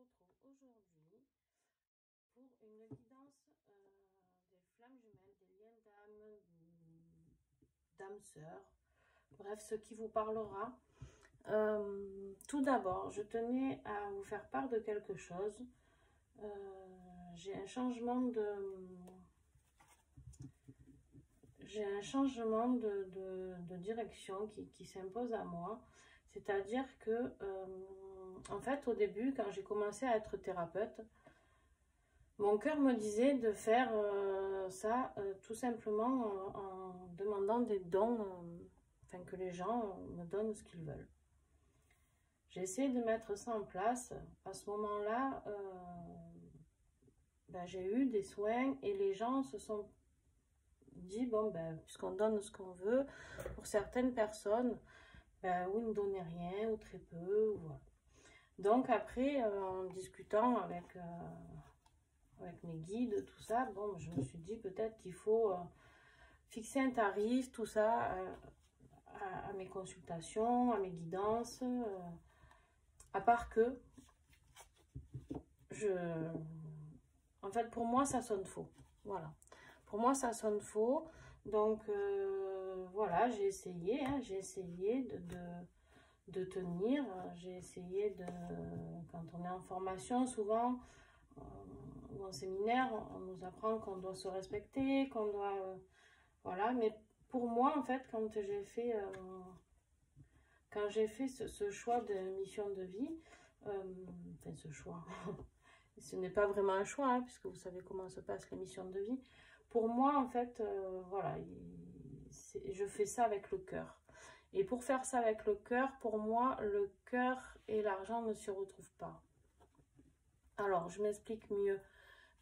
retrouve aujourd'hui pour une guidance des flammes jumelles, des liens d'âme, d'âme sœur, bref, ce qui vous parlera. Tout d'abord, je tenais à vous faire part de quelque chose. J'ai un changement de direction qui s'impose à moi. C'est-à-dire que, en fait, au début, quand j'ai commencé à être thérapeute, mon cœur me disait de faire ça tout simplement en demandant des dons, enfin que les gens me donnent ce qu'ils veulent. J'ai essayé de mettre ça en place. À ce moment-là, j'ai eu des soins et les gens se sont dit, bon, puisqu'on donne ce qu'on veut, pour certaines personnes, ou ils ne donnaient rien, ou très peu, ou voilà. Donc après, en discutant avec mes guides, tout ça, bon, je me suis dit peut-être qu'il faut fixer un tarif, tout ça, à mes consultations, à mes guidances, à part que en fait, pour moi, ça sonne faux. Voilà. Pour moi, ça sonne faux. Donc, voilà, j'ai essayé de tenir. J'ai essayé quand on est en formation, souvent, ou en séminaire, on nous apprend qu'on doit se respecter, qu'on doit... voilà, mais pour moi, en fait, quand j'ai fait ce choix de mission de vie, enfin, ce choix... Ce n'est pas vraiment un choix, hein, puisque vous savez comment se passe les missions de vie. Pour moi, en fait, voilà, je fais ça avec le cœur. Et pour faire ça avec le cœur, pour moi, le cœur et l'argent ne se retrouvent pas. Alors, je m'explique mieux.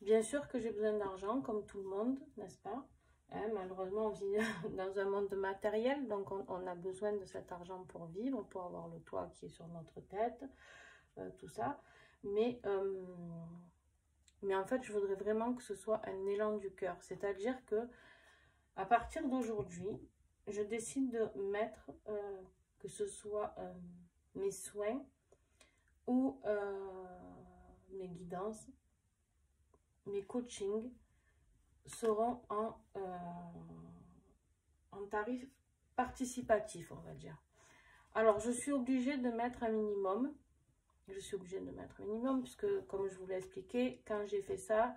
Bien sûr que j'ai besoin d'argent, comme tout le monde, n'est-ce pas? Hein, malheureusement, on vit dans un monde matériel, donc on a besoin de cet argent pour vivre, pour avoir le toit qui est sur notre tête, tout ça. Mais en fait, je voudrais vraiment que ce soit un élan du cœur. C'est-à-dire que à partir d'aujourd'hui, je décide de mettre, que ce soit mes soins ou mes guidances, mes coachings seront en tarif participatif, on va dire. Alors, je suis obligée de mettre un minimum. Je suis obligée de mettre un minimum, puisque, comme je vous l'ai expliqué, quand j'ai fait ça,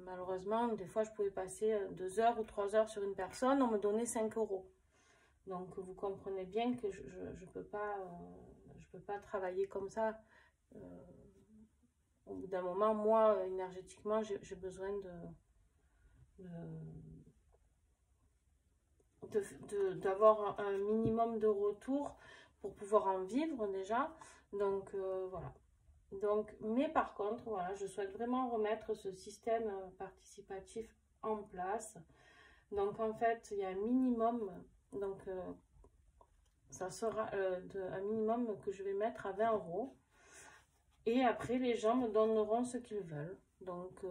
malheureusement, des fois, je pouvais passer 2 heures ou 3 heures sur une personne, on me donnait 5 €. Donc, vous comprenez bien que je peux pas travailler comme ça. Au bout d'un moment, moi, énergétiquement, j'ai besoin d'avoir un minimum de retour pour pouvoir en vivre déjà. Donc, voilà. Donc, mais par contre, voilà, je souhaite vraiment remettre ce système participatif en place. Donc, en fait, il y a un minimum, donc ça sera un minimum que je vais mettre à 20 €. Et après, les gens me donneront ce qu'ils veulent. Donc,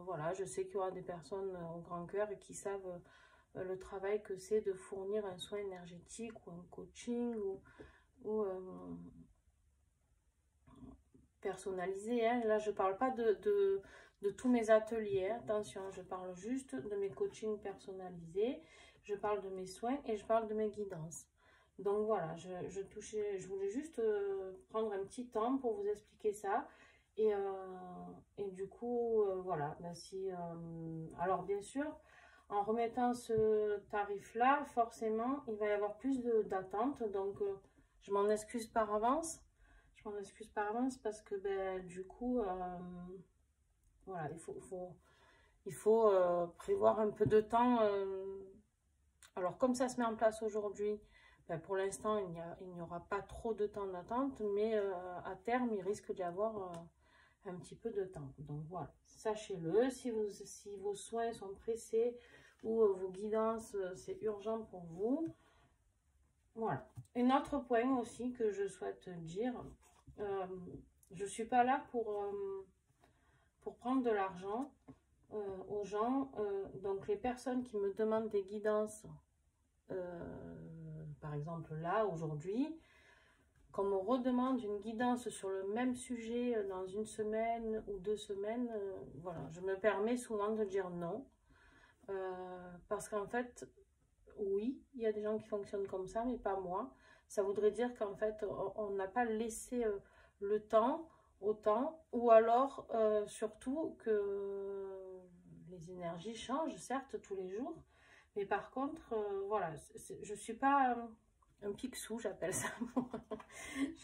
voilà, je sais qu'il y aura des personnes au grand cœur et qui savent le travail que c'est de fournir un soin énergétique ou un coaching ou personnalisé, hein. Là, je parle pas de tous mes ateliers, hein. Attention, je parle juste de mes coachings personnalisés, je parle de mes soins et je parle de mes guidances. Donc voilà, je voulais juste prendre un petit temps pour vous expliquer ça. Et du coup, voilà, alors bien sûr, en remettant ce tarif-là, forcément, il va y avoir plus d'attentes. Donc, je m'en excuse par avance. Je m'en excuse par avance parce que du coup, voilà, il faut prévoir un peu de temps. Alors, comme ça se met en place aujourd'hui, pour l'instant, il n'y aura pas trop de temps d'attente, mais à terme, il risque d'y avoir un petit peu de temps. Donc voilà, sachez-le, si vos soins sont pressés ou vos guidances, c'est urgent pour vous. Voilà. Un autre point aussi que je souhaite dire, je suis pas là pour prendre de l'argent aux gens. Donc les personnes qui me demandent des guidances, par exemple là, aujourd'hui, qu'on me redemande une guidance sur le même sujet dans une semaine ou 2 semaines, voilà, je me permets souvent de dire non. Parce qu'en fait, oui, il y a des gens qui fonctionnent comme ça, mais pas moi. Ça voudrait dire qu'en fait, on n'a pas laissé le temps au temps, ou alors surtout que les énergies changent, certes, tous les jours, mais par contre, voilà, je ne suis pas un picsou, j'appelle ça.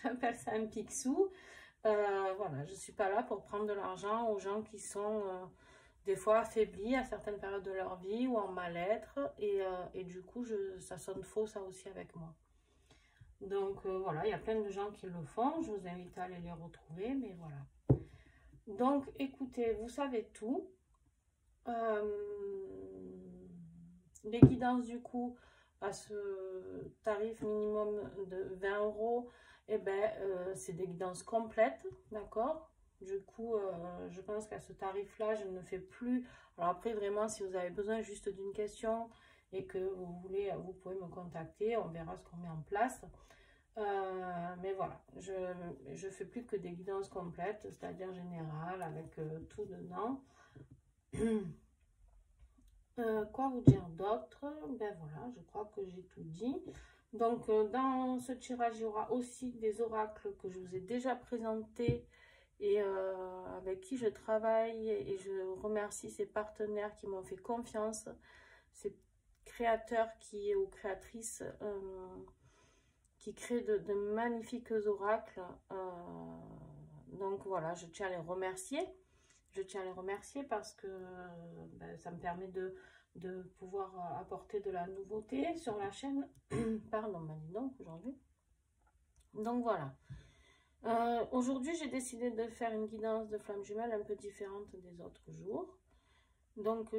J'appelle ça un picsou. Voilà, je ne suis pas là pour prendre de l'argent aux gens qui sont des fois affaiblis à certaines périodes de leur vie ou en mal-être. Et du coup, ça sonne faux, ça aussi, avec moi. Donc voilà, il y a plein de gens qui le font. Je vous invite à aller les retrouver, mais voilà. Donc, écoutez, vous savez tout. Les guidances, du coup, à ce tarif minimum de 20 €, eh ben, c'est des guidances complètes, d'accord? Du coup, je pense qu'à ce tarif-là, je ne fais plus. Alors après, vraiment, si vous avez besoin juste d'une question et que vous voulez, vous pouvez me contacter, on verra ce qu'on met en place. Mais voilà, je fais plus que des guidances complètes, c'est-à-dire générales, avec tout dedans. Quoi vous dire d'autre? Ben voilà, je crois que j'ai tout dit. Donc, dans ce tirage, il y aura aussi des oracles que je vous ai déjà présentés et avec qui je travaille. Et je remercie ces partenaires qui m'ont fait confiance, ces créateurs ou créatrices qui créent de magnifiques oracles. Donc voilà, je tiens à les remercier. Je tiens à les remercier parce que ben, ça me permet de pouvoir apporter de la nouveauté sur la chaîne. Pardon, donc aujourd'hui. Donc voilà. Aujourd'hui, j'ai décidé de faire une guidance de flamme jumelle un peu différente des autres jours. Donc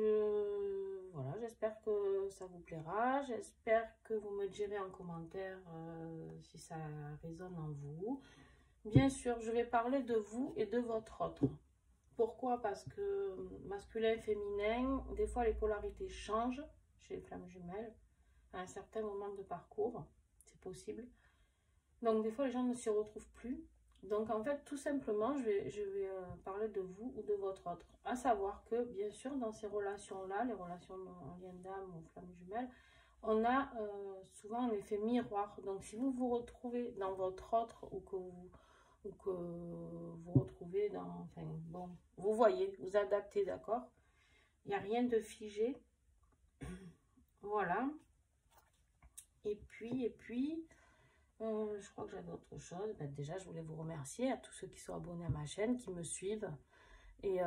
voilà, j'espère que ça vous plaira. J'espère que vous me direz en commentaire si ça résonne en vous. Bien sûr, je vais parler de vous et de votre autre. Pourquoi? Parce que masculin et féminin, des fois les polarités changent chez les flammes jumelles à un certain moment de parcours, c'est possible. Donc des fois les gens ne s'y retrouvent plus. Donc en fait tout simplement je vais parler de vous ou de votre autre. À savoir que bien sûr dans ces relations-là, les relations en lien d'âme ou flammes jumelles, on a souvent un effet miroir. Donc si vous vous retrouvez dans votre autre ou que vous retrouvez dans... Enfin, bon, vous voyez, vous adaptez, d'accord? Il n'y a rien de figé. Voilà. Et puis je crois que j'avais autre chose. Ben, déjà, je voulais vous remercier à tous ceux qui sont abonnés à ma chaîne, qui me suivent. Et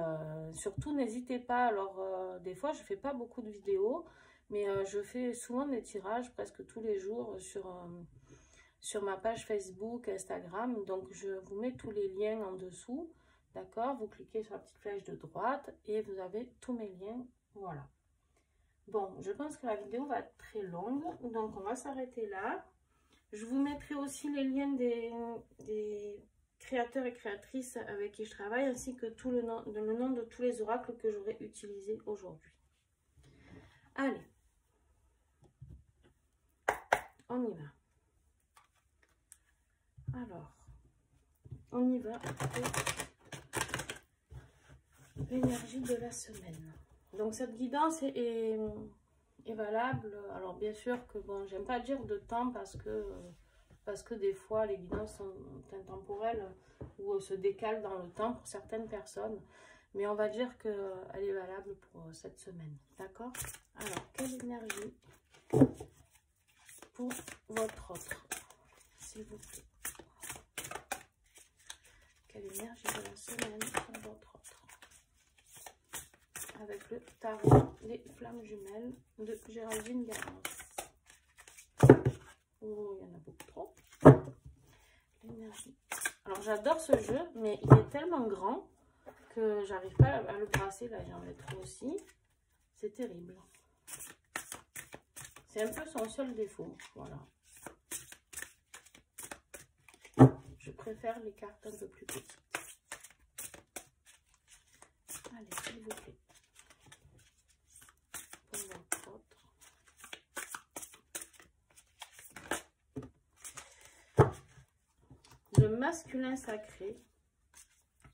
surtout, n'hésitez pas. Alors, des fois, je ne fais pas beaucoup de vidéos, mais je fais souvent des tirages presque tous les jours sur ma page Facebook, Instagram. Donc, je vous mets tous les liens en dessous. D'accord? Vous cliquez sur la petite flèche de droite et vous avez tous mes liens. Voilà. Bon, je pense que la vidéo va être très longue. Donc, on va s'arrêter là. Je vous mettrai aussi les liens des créateurs et créatrices avec qui je travaille, ainsi que le nom de tous les oracles que j'aurai utilisés aujourd'hui. Allez. On y va. Alors, on y va pour l'énergie de la semaine. Donc, cette guidance est valable. Alors, bien sûr que, bon, j'aime pas dire de temps parce que des fois, les guidances sont intemporelles ou se décalent dans le temps pour certaines personnes. Mais on va dire qu'elle est valable pour cette semaine. D'accord? Alors, quelle énergie pour votre autre, s'il vous plaît? Quelle énergie de la semaine pour votre autre? Avec le tarot Les Flammes Jumelles de Géraldine Garance. Oh, il y en a beaucoup trop. L'énergie. Alors, j'adore ce jeu, mais il est tellement grand que j'arrive pas à le brasser. Là, j'en mets trop aussi. C'est terrible. C'est un peu son seul défaut. Voilà. Je préfère les cartes un peu plus petites. Allez, s'il vous plaît. Pour votre autre. le masculin sacré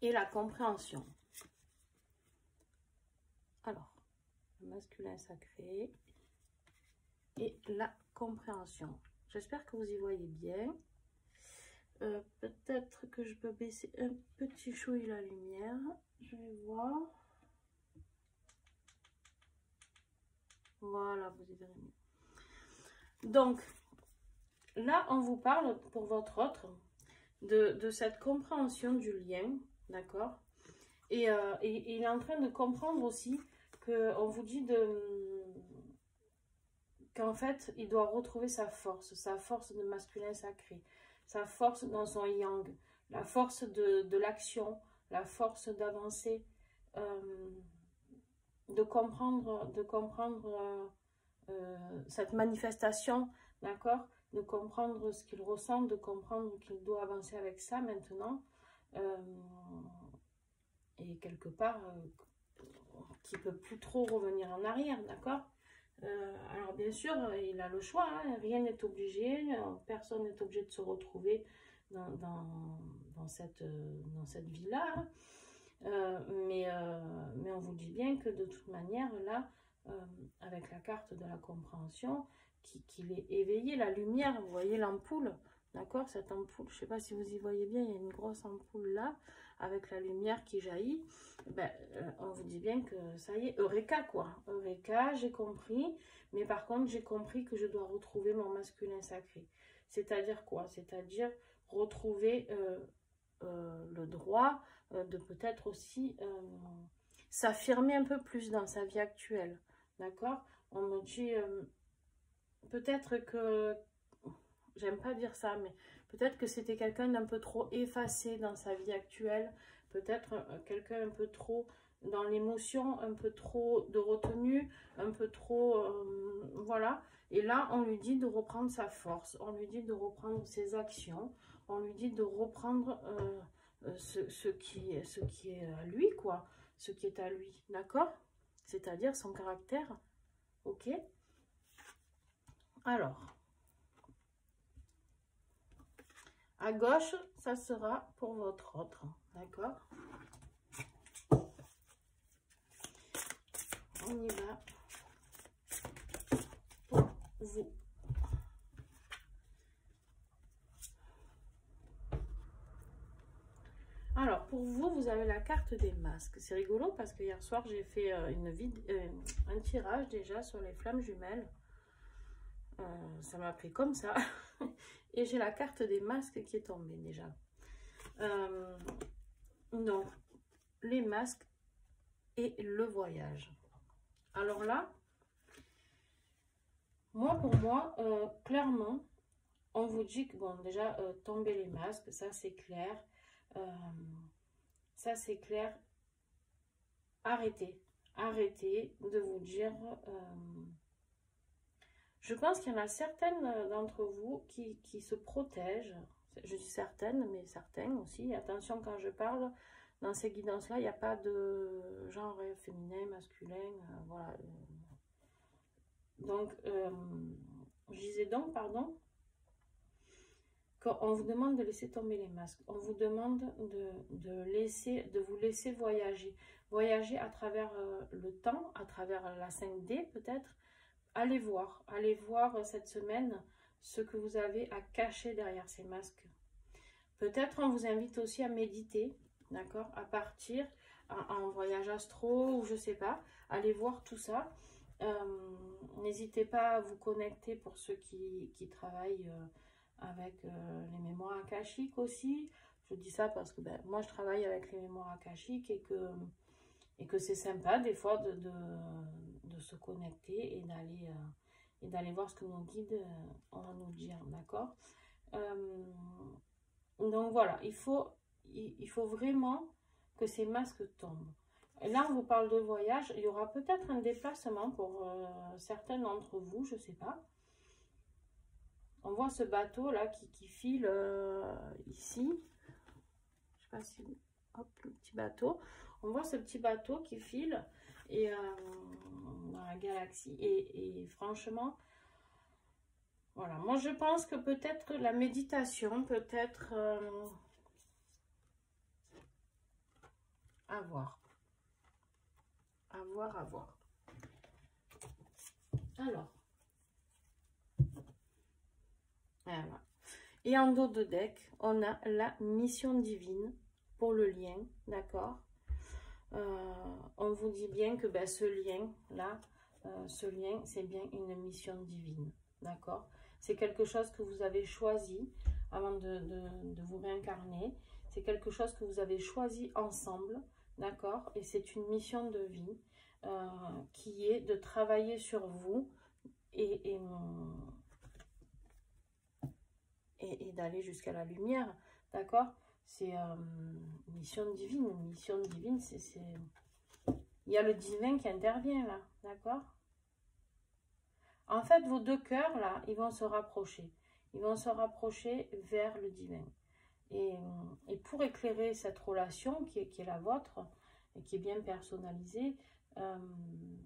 et la compréhension. Alors, le masculin sacré et la compréhension. J'espère que vous y voyez bien. Peut-être que je peux baisser un petit chouï la lumière. Je vais voir. Voilà, vous y verrez mieux. Donc, là, on vous parle pour votre autre de cette compréhension du lien, d'accord? Et il est en train de comprendre aussi qu'on vous dit qu'en fait, il doit retrouver sa force de masculin sacré, sa force dans son yang, la force de l'action, la force d'avancer, de comprendre cette manifestation, d'accord? De comprendre ce qu'il ressent, de comprendre qu'il doit avancer avec ça maintenant, et quelque part, qu'il ne peut plus trop revenir en arrière, d'accord? Alors bien sûr, il a le choix, hein, rien n'est obligé, personne n'est obligé de se retrouver dans cette vie-là, mais on vous dit bien que de toute manière, là, avec la carte de la compréhension, qu'il est éveillé, la lumière, vous voyez l'ampoule, d'accord, cette ampoule, je ne sais pas si vous y voyez bien, il y a une grosse ampoule là, avec la lumière qui jaillit, ben, on vous dit bien que ça y est, Eureka quoi, Eureka, j'ai compris, mais par contre j'ai compris que je dois retrouver mon masculin sacré. C'est-à-dire quoi? C'est-à-dire retrouver le droit de peut-être aussi s'affirmer un peu plus dans sa vie actuelle, d'accord? On me dit peut-être que, j'aime pas dire ça, mais peut-être que c'était quelqu'un d'un peu trop effacé dans sa vie actuelle, peut-être quelqu'un un peu trop dans l'émotion, un peu trop de retenue, un peu trop, voilà. Et là, on lui dit de reprendre sa force, on lui dit de reprendre ses actions, on lui dit de reprendre ce qui est à lui, quoi, ce qui est à lui, d'accord? C'est-à-dire son caractère, ok? Alors, à gauche, ça sera pour votre autre, d'accord? On y va pour vous. Alors, pour vous, vous avez la carte des masques. C'est rigolo parce que hier soir, j'ai fait un tirage déjà sur les flammes jumelles. Ça m'a pris comme ça. Et j'ai la carte des masques qui est tombée déjà. Donc, les masques et le voyage. Alors là, pour moi, clairement, on vous dit que, bon, déjà, tomber les masques, ça c'est clair. Ça c'est clair. Arrêtez de vous dire... je pense qu'il y en a certaines d'entre vous qui se protègent. Je dis certaines, mais certains aussi. Attention, quand je parle, dans ces guidances-là, il n'y a pas de genre féminin, masculin, voilà. Donc, je disais donc, pardon, quand on vous demande de laisser tomber les masques, on vous demande de vous laisser voyager. Voyager à travers le temps, à travers la 5D peut-être. Allez voir cette semaine ce que vous avez à cacher derrière ces masques. Peut-être on vous invite aussi à méditer, d'accord, à partir en voyage astro ou je sais pas, allez voir tout ça. N'hésitez pas à vous connecter pour ceux qui travaillent avec les mémoires akashiques aussi. Je dis ça parce que moi je travaille avec les mémoires akashiques et que c'est sympa des fois de se connecter et d'aller voir ce que nos guides ont à nous dire, d'accord? Donc voilà, il faut vraiment que ces masques tombent. Et là, on vous parle de voyage. Il y aura peut-être un déplacement pour certains d'entre vous, je ne sais pas. On voit ce bateau là qui file ici. Je sais pas si... Hop, le petit bateau. On voit ce petit bateau qui file et, dans la galaxie. Et franchement, Voilà, moi je pense que peut-être la méditation, peut-être à voir. À voir, à voir. Alors, voilà. Et en dos de deck, on a la mission divine pour le lien, d'accord? On vous dit bien que ben, ce lien-là, ce lien, c'est bien une mission divine, d'accord? C'est quelque chose que vous avez choisi avant de vous réincarner. C'est quelque chose que vous avez choisi ensemble, d'accord? Et c'est une mission de vie qui est de travailler sur vous et d'aller jusqu'à la lumière, d'accord? C'est mission divine. Mission divine, c'est... Il y a le divin qui intervient là, d'accord? En fait, vos deux cœurs, là, ils vont se rapprocher. Ils vont se rapprocher vers le divin. Et pour éclairer cette relation qui est la vôtre, et qui est bien personnalisée,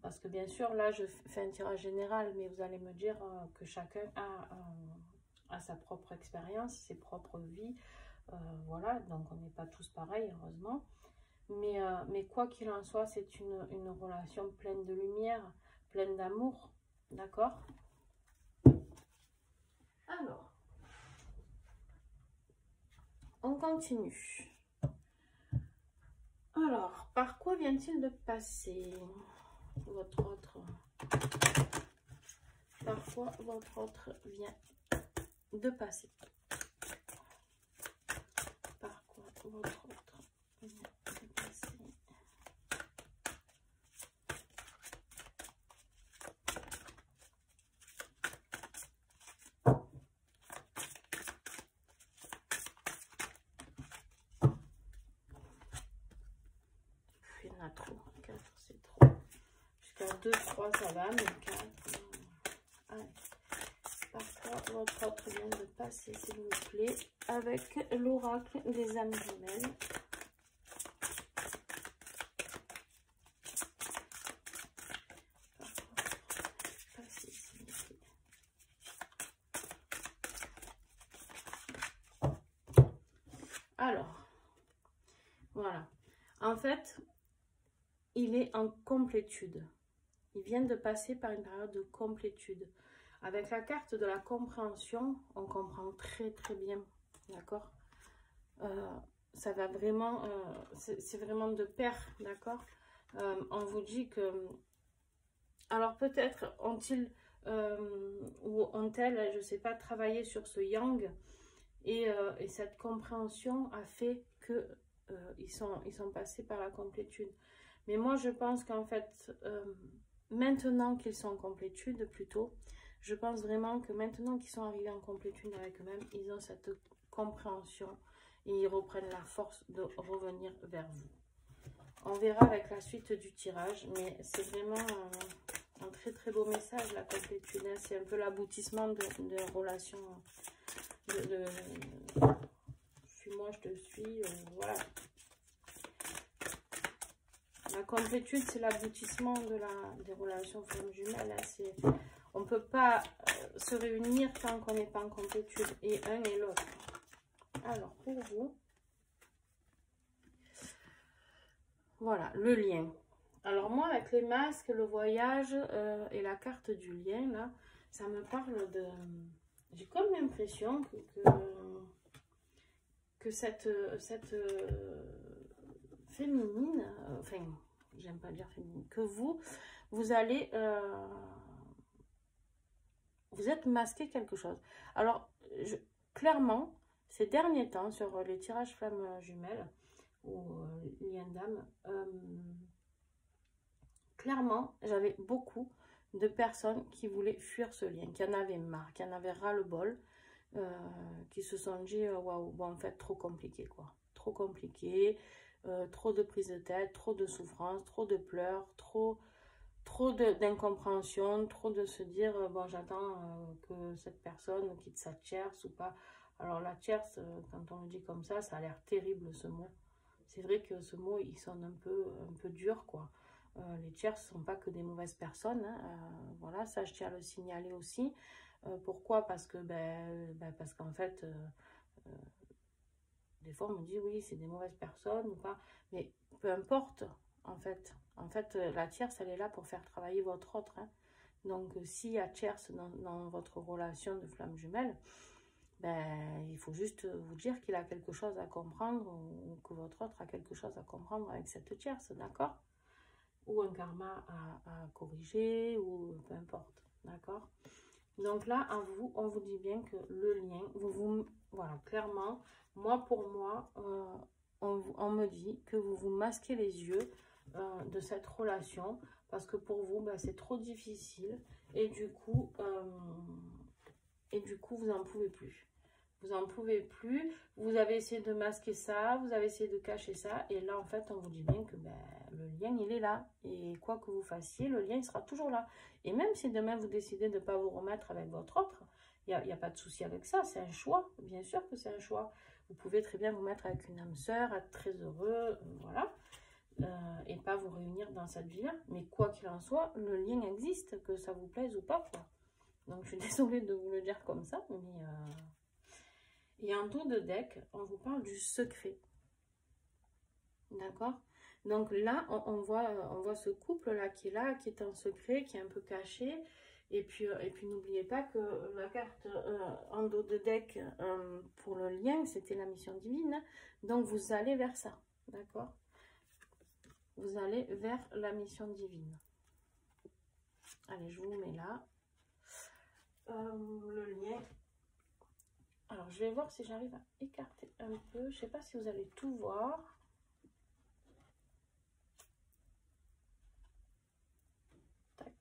parce que bien sûr, là, je fais un tirage général, mais vous allez me dire que chacun a sa propre expérience, ses propres vies. Voilà, donc on n'est pas tous pareils, heureusement. Mais quoi qu'il en soit, c'est une relation pleine de lumière, pleine d'amour. D'accord? Alors, on continue. Alors, par quoi vient-il de passer votre autre? Par quoi votre autre vient de passer? Par quoi votre autre vient de passer? Il y en a trop. 4, c'est trop. Jusqu'à 2, 3, ça va, mais 4. Allez. Par quoi votre autre vient de passer, s'il vous plaît, avec l'oracle des âmes jumelles. Passer, s'il vous plaît. Alors, voilà. En fait, il est en complétude. Il vient de passer par une période de complétude. Avec la carte de la compréhension, on comprend très très bien, d'accord? Ça va vraiment, c'est vraiment de pair, d'accord? On vous dit que, alors peut-être ont-ils ou ont-elles, je ne sais pas, travaillé sur ce yang et cette compréhension a fait que ils sont passés par la complétude. Mais moi, je pense qu'en fait, maintenant qu'ils sont en complétude, plutôt, je pense vraiment que maintenant qu'ils sont arrivés en complétude avec eux-mêmes, ils ont cette compréhension et ils reprennent la force de revenir vers vous. On verra avec la suite du tirage, mais c'est vraiment un très très beau message, la complétude. Hein. C'est un peu l'aboutissement de relations, suis-moi, je te suis, voilà. La complétude, c'est l'aboutissement des relations femmes jumelles. Hein. On ne peut pas se réunir tant qu'on n'est pas en complétude, et un et l'autre. Alors, pour vous, voilà, le lien. Alors, moi, avec les masques, le voyage et la carte du lien, là, ça me parle de... J'ai comme l'impression que cette féminine, enfin, j'aime pas dire féminine, que vous allez, vous êtes masqué quelque chose. Alors, clairement, ces derniers temps, sur les tirages flammes jumelles, ou lien d'âme, clairement, j'avais beaucoup de personnes qui voulaient fuir ce lien, qui en avaient marre, qui en avaient ras-le-bol, qui se sont dit, waouh, bon, en fait, trop compliqué, quoi. Trop compliqué. Trop de prise de tête, trop de souffrance, trop de pleurs, trop d'incompréhension, trop de se dire bon, j'attends que cette personne quitte sa tierce ou pas. Alors la tierce, quand on le dit comme ça a l'air terrible, ce mot. C'est vrai que ce mot il sonne un peu dur, quoi. Les tierces ne sont pas que des mauvaises personnes, hein. Voilà, ça je tiens à le signaler aussi. Pourquoi? Parce que, parce qu'en fait, des fois on me dit oui, c'est des mauvaises personnes ou pas, mais peu importe, en fait. En fait, la tierce, elle est là pour faire travailler votre autre, hein. Donc, s'il y a tierce dans votre relation de flamme jumelle, il faut juste vous dire qu'il a quelque chose à comprendre ou que votre autre a quelque chose à comprendre avec cette tierce, d'accord? Ou un karma à corriger, ou peu importe, d'accord? Donc là, on vous dit bien que le lien, voilà, clairement, pour moi, on me dit que vous vous masquez les yeux de cette relation, parce que pour vous, c'est trop difficile, et du coup, vous n'en pouvez plus. Vous n'en pouvez plus, vous avez essayé de masquer ça, vous avez essayé de cacher ça, et là, en fait, on vous dit bien que le lien, il est là, et quoi que vous fassiez, le lien, il sera toujours là. Et même si demain, vous décidez de ne pas vous remettre avec votre autre, il n'y a pas de souci avec ça, c'est un choix, bien sûr que c'est un choix. Vous pouvez très bien vous mettre avec une âme sœur, être très heureux, voilà, et pas vous réunir dans cette vie-là. Mais quoi qu'il en soit, le lien existe, que ça vous plaise ou pas, quoi. Donc, je suis désolée de vous le dire comme ça, mais... Et en dos de deck, on vous parle du secret. D'accord? Donc là, on voit ce couple-là, qui est en secret, qui est un peu caché. Et puis n'oubliez pas que la carte en dos de deck pour le lien, c'était la mission divine. Donc vous allez vers ça. D'accord? Vous allez vers la mission divine. Allez, je vous mets là. Le lien. Alors, je vais voir si j'arrive à écarter un peu. Je ne sais pas si vous allez tout voir. Tac.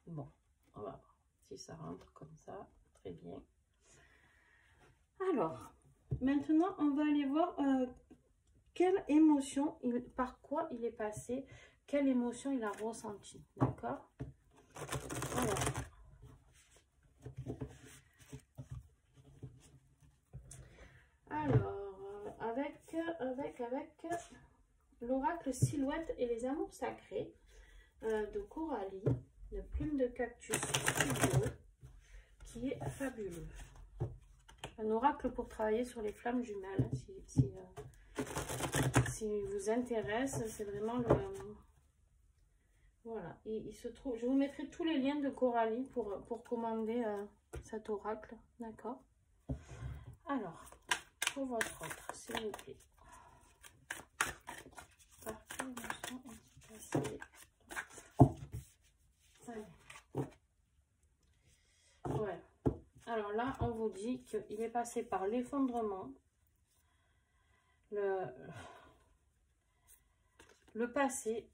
Bon, on va voir si ça rentre comme ça. Très bien. Alors, maintenant, on va aller voir quelle émotion, par quoi il est passé, quelle émotion il a ressenti. D'accord? Alors, avec l'oracle Silhouette et les amours sacrés de Coralie, de Plume de Cactus Studio, qui est fabuleux. Un oracle pour travailler sur les flammes jumelles, si vous intéresse, c'est vraiment le... Voilà, il se trouve... Je vous mettrai tous les liens de Coralie pour commander cet oracle, d'accord? Alors, pour votre autre, s'il vous plaît. Par quelle émotion est-il passé? Allez. Ouais. Alors là, on vous dit qu'il est passé par l'effondrement, le passé.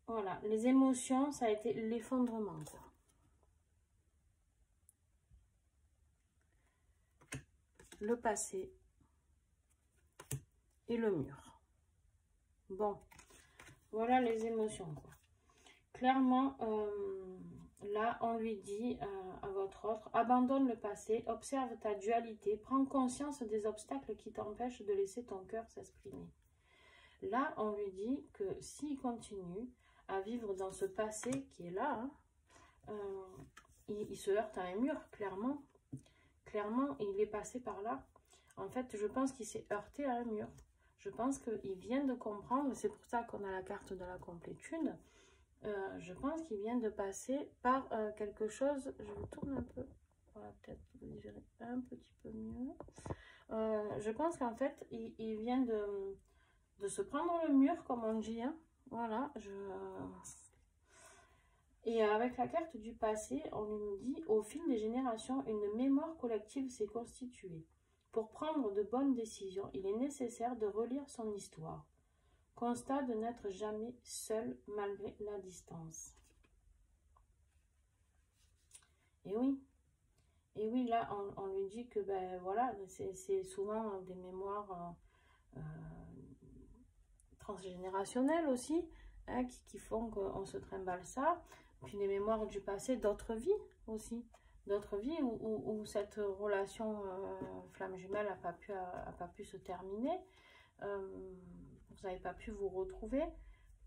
Voilà, les émotions, ça a été l'effondrement, quoi. Le passé et le mur. Bon, voilà les émotions, quoi. Clairement, là, on lui dit à votre autre, abandonne le passé, observe ta dualité, prends conscience des obstacles qui t'empêchent de laisser ton cœur s'exprimer. Là, on lui dit que s'il continue à vivre dans ce passé qui est là, hein, il se heurte à un mur, clairement. Clairement, il est passé par là. En fait, je pense qu'il s'est heurté à un mur. Je pense qu'il vient de comprendre, c'est pour ça qu'on a la carte de la complétude. Je pense qu'il vient de passer par quelque chose. Je vous tourne un peu. Voilà, peut-être vous verrez un petit peu mieux. Je pense qu'en fait, il vient de se prendre le mur, comme on dit. Hein. Voilà, Et avec la carte du passé, on nous dit, au fil des générations, une mémoire collective s'est constituée. Pour prendre de bonnes décisions, il est nécessaire de relire son histoire. Constat de n'être jamais seul malgré la distance. Et oui, là, on lui dit que, voilà, c'est souvent des mémoires transgénérationnelles aussi, hein, qui font qu'on se trimballe ça. Puis des mémoires du passé, d'autres vies aussi. D'autres vies où cette relation flamme jumelle n'a pas pu se terminer. Vous n'avez pas pu vous retrouver.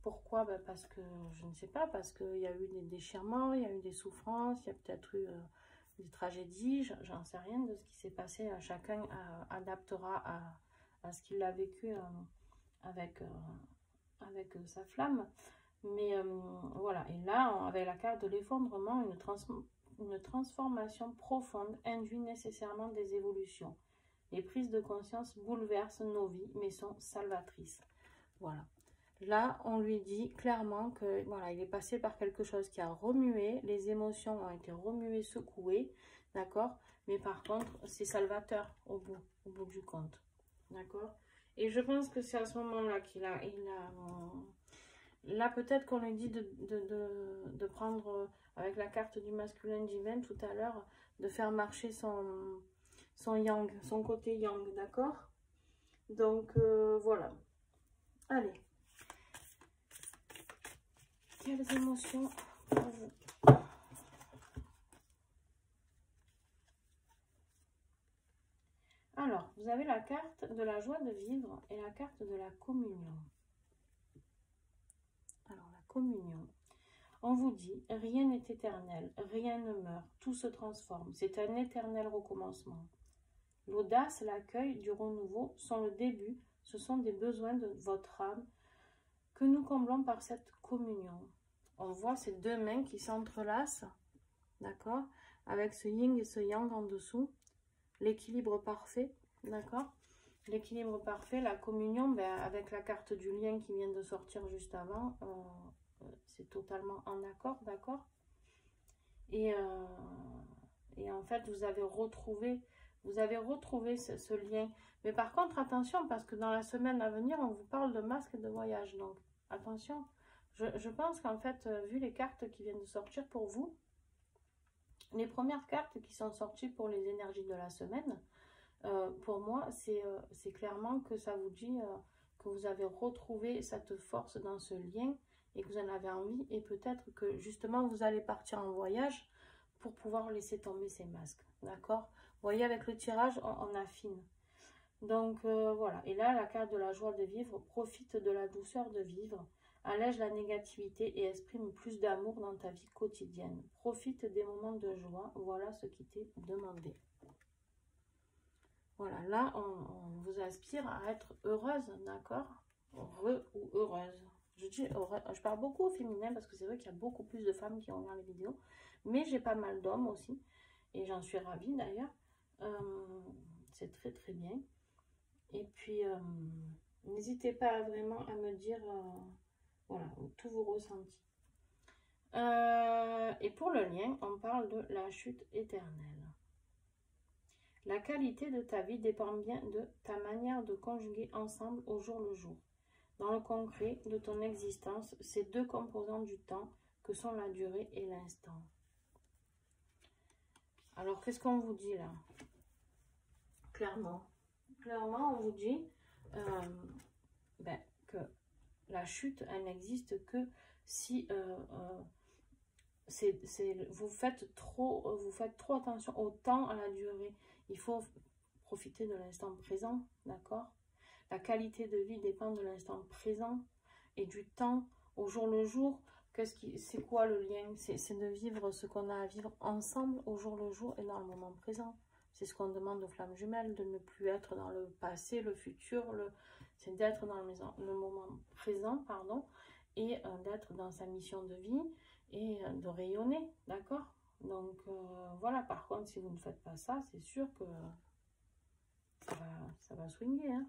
Pourquoi? Ben parce que, je ne sais pas, parce qu'il y a eu des déchirements, il y a eu des souffrances, il y a peut-être eu des tragédies, j'en sais rien de ce qui s'est passé. Chacun adaptera à ce qu'il a vécu avec, avec sa flamme. Mais voilà, et là, avec la carte de l'effondrement, une transformation profonde induit nécessairement des évolutions. Les prises de conscience bouleversent nos vies, mais sont salvatrices. Voilà. Là, on lui dit clairement que voilà, il est passé par quelque chose qui a remué, les émotions ont été remuées, secouées, d'accord? Mais par contre, c'est salvateur au bout du compte, d'accord? Et je pense que c'est à ce moment-là là, peut-être qu'on lui dit de prendre, avec la carte du masculin divin tout à l'heure, de faire marcher son yang, son côté yang, d'accord? Donc, voilà. Allez. Quelles émotions pour vous? Alors, vous avez la carte de la joie de vivre et la carte de la communion. Alors, la communion. On vous dit, rien n'est éternel, rien ne meurt, tout se transforme. C'est un éternel recommencement. L'audace, l'accueil du renouveau sont le début, ce sont des besoins de votre âme que nous comblons par cette communion. On voit ces deux mains qui s'entrelacent, d'accord, avec ce yin et ce yang en dessous, l'équilibre parfait, d'accord. L'équilibre parfait, la communion, ben, avec la carte du lien qui vient de sortir juste avant, c'est totalement en accord, d'accord. Et en fait, vous avez retrouvé ce lien. Mais par contre, attention, parce que dans la semaine à venir, on vous parle de masque de voyage. Donc, attention. Je pense qu'en fait, vu les cartes qui viennent de sortir pour vous, les premières cartes qui sont sorties pour les énergies de la semaine, pour moi, c'est clairement que ça vous dit que vous avez retrouvé cette force dans ce lien et que vous en avez envie. Et peut-être que justement, vous allez partir en voyage pour pouvoir laisser tomber ces masques. D'accord? Vous voyez, avec le tirage, on affine. Donc, voilà. Et là, la carte de la joie de vivre, profite de la douceur de vivre. Allège la négativité et exprime plus d'amour dans ta vie quotidienne. Profite des moments de joie. Voilà ce qui t'est demandé. Voilà, là, on vous aspire à être heureuse, d'accord? Heureux ou heureuse. Je parle beaucoup au féminin parce que c'est vrai qu'il y a beaucoup plus de femmes qui regardent les vidéos. Mais j'ai pas mal d'hommes aussi. Et j'en suis ravie d'ailleurs. C'est très très bien. Et puis, n'hésitez pas vraiment à me dire... voilà, tous vos ressentis. Et pour le lien, on parle de la chute éternelle. La qualité de ta vie dépend bien de ta manière de conjuguer ensemble au jour le jour. Dans le concret de ton existence, ces deux composants du temps que sont la durée et l'instant. Alors, qu'est-ce qu'on vous dit là? Clairement, on vous dit que la chute, elle n'existe que si vous faites trop attention au temps, à la durée. Il faut profiter de l'instant présent, d'accord? La qualité de vie dépend de l'instant présent et du temps au jour le jour. C'est quoi le lien? C'est de vivre ce qu'on a à vivre ensemble au jour le jour et dans le moment présent. C'est ce qu'on demande aux flammes jumelles, de ne plus être dans le passé, le futur, c'est d'être dans le moment présent, pardon, et d'être dans sa mission de vie et de rayonner, d'accord? Donc voilà, par contre, si vous ne faites pas ça, c'est sûr que ça va swinguer, hein.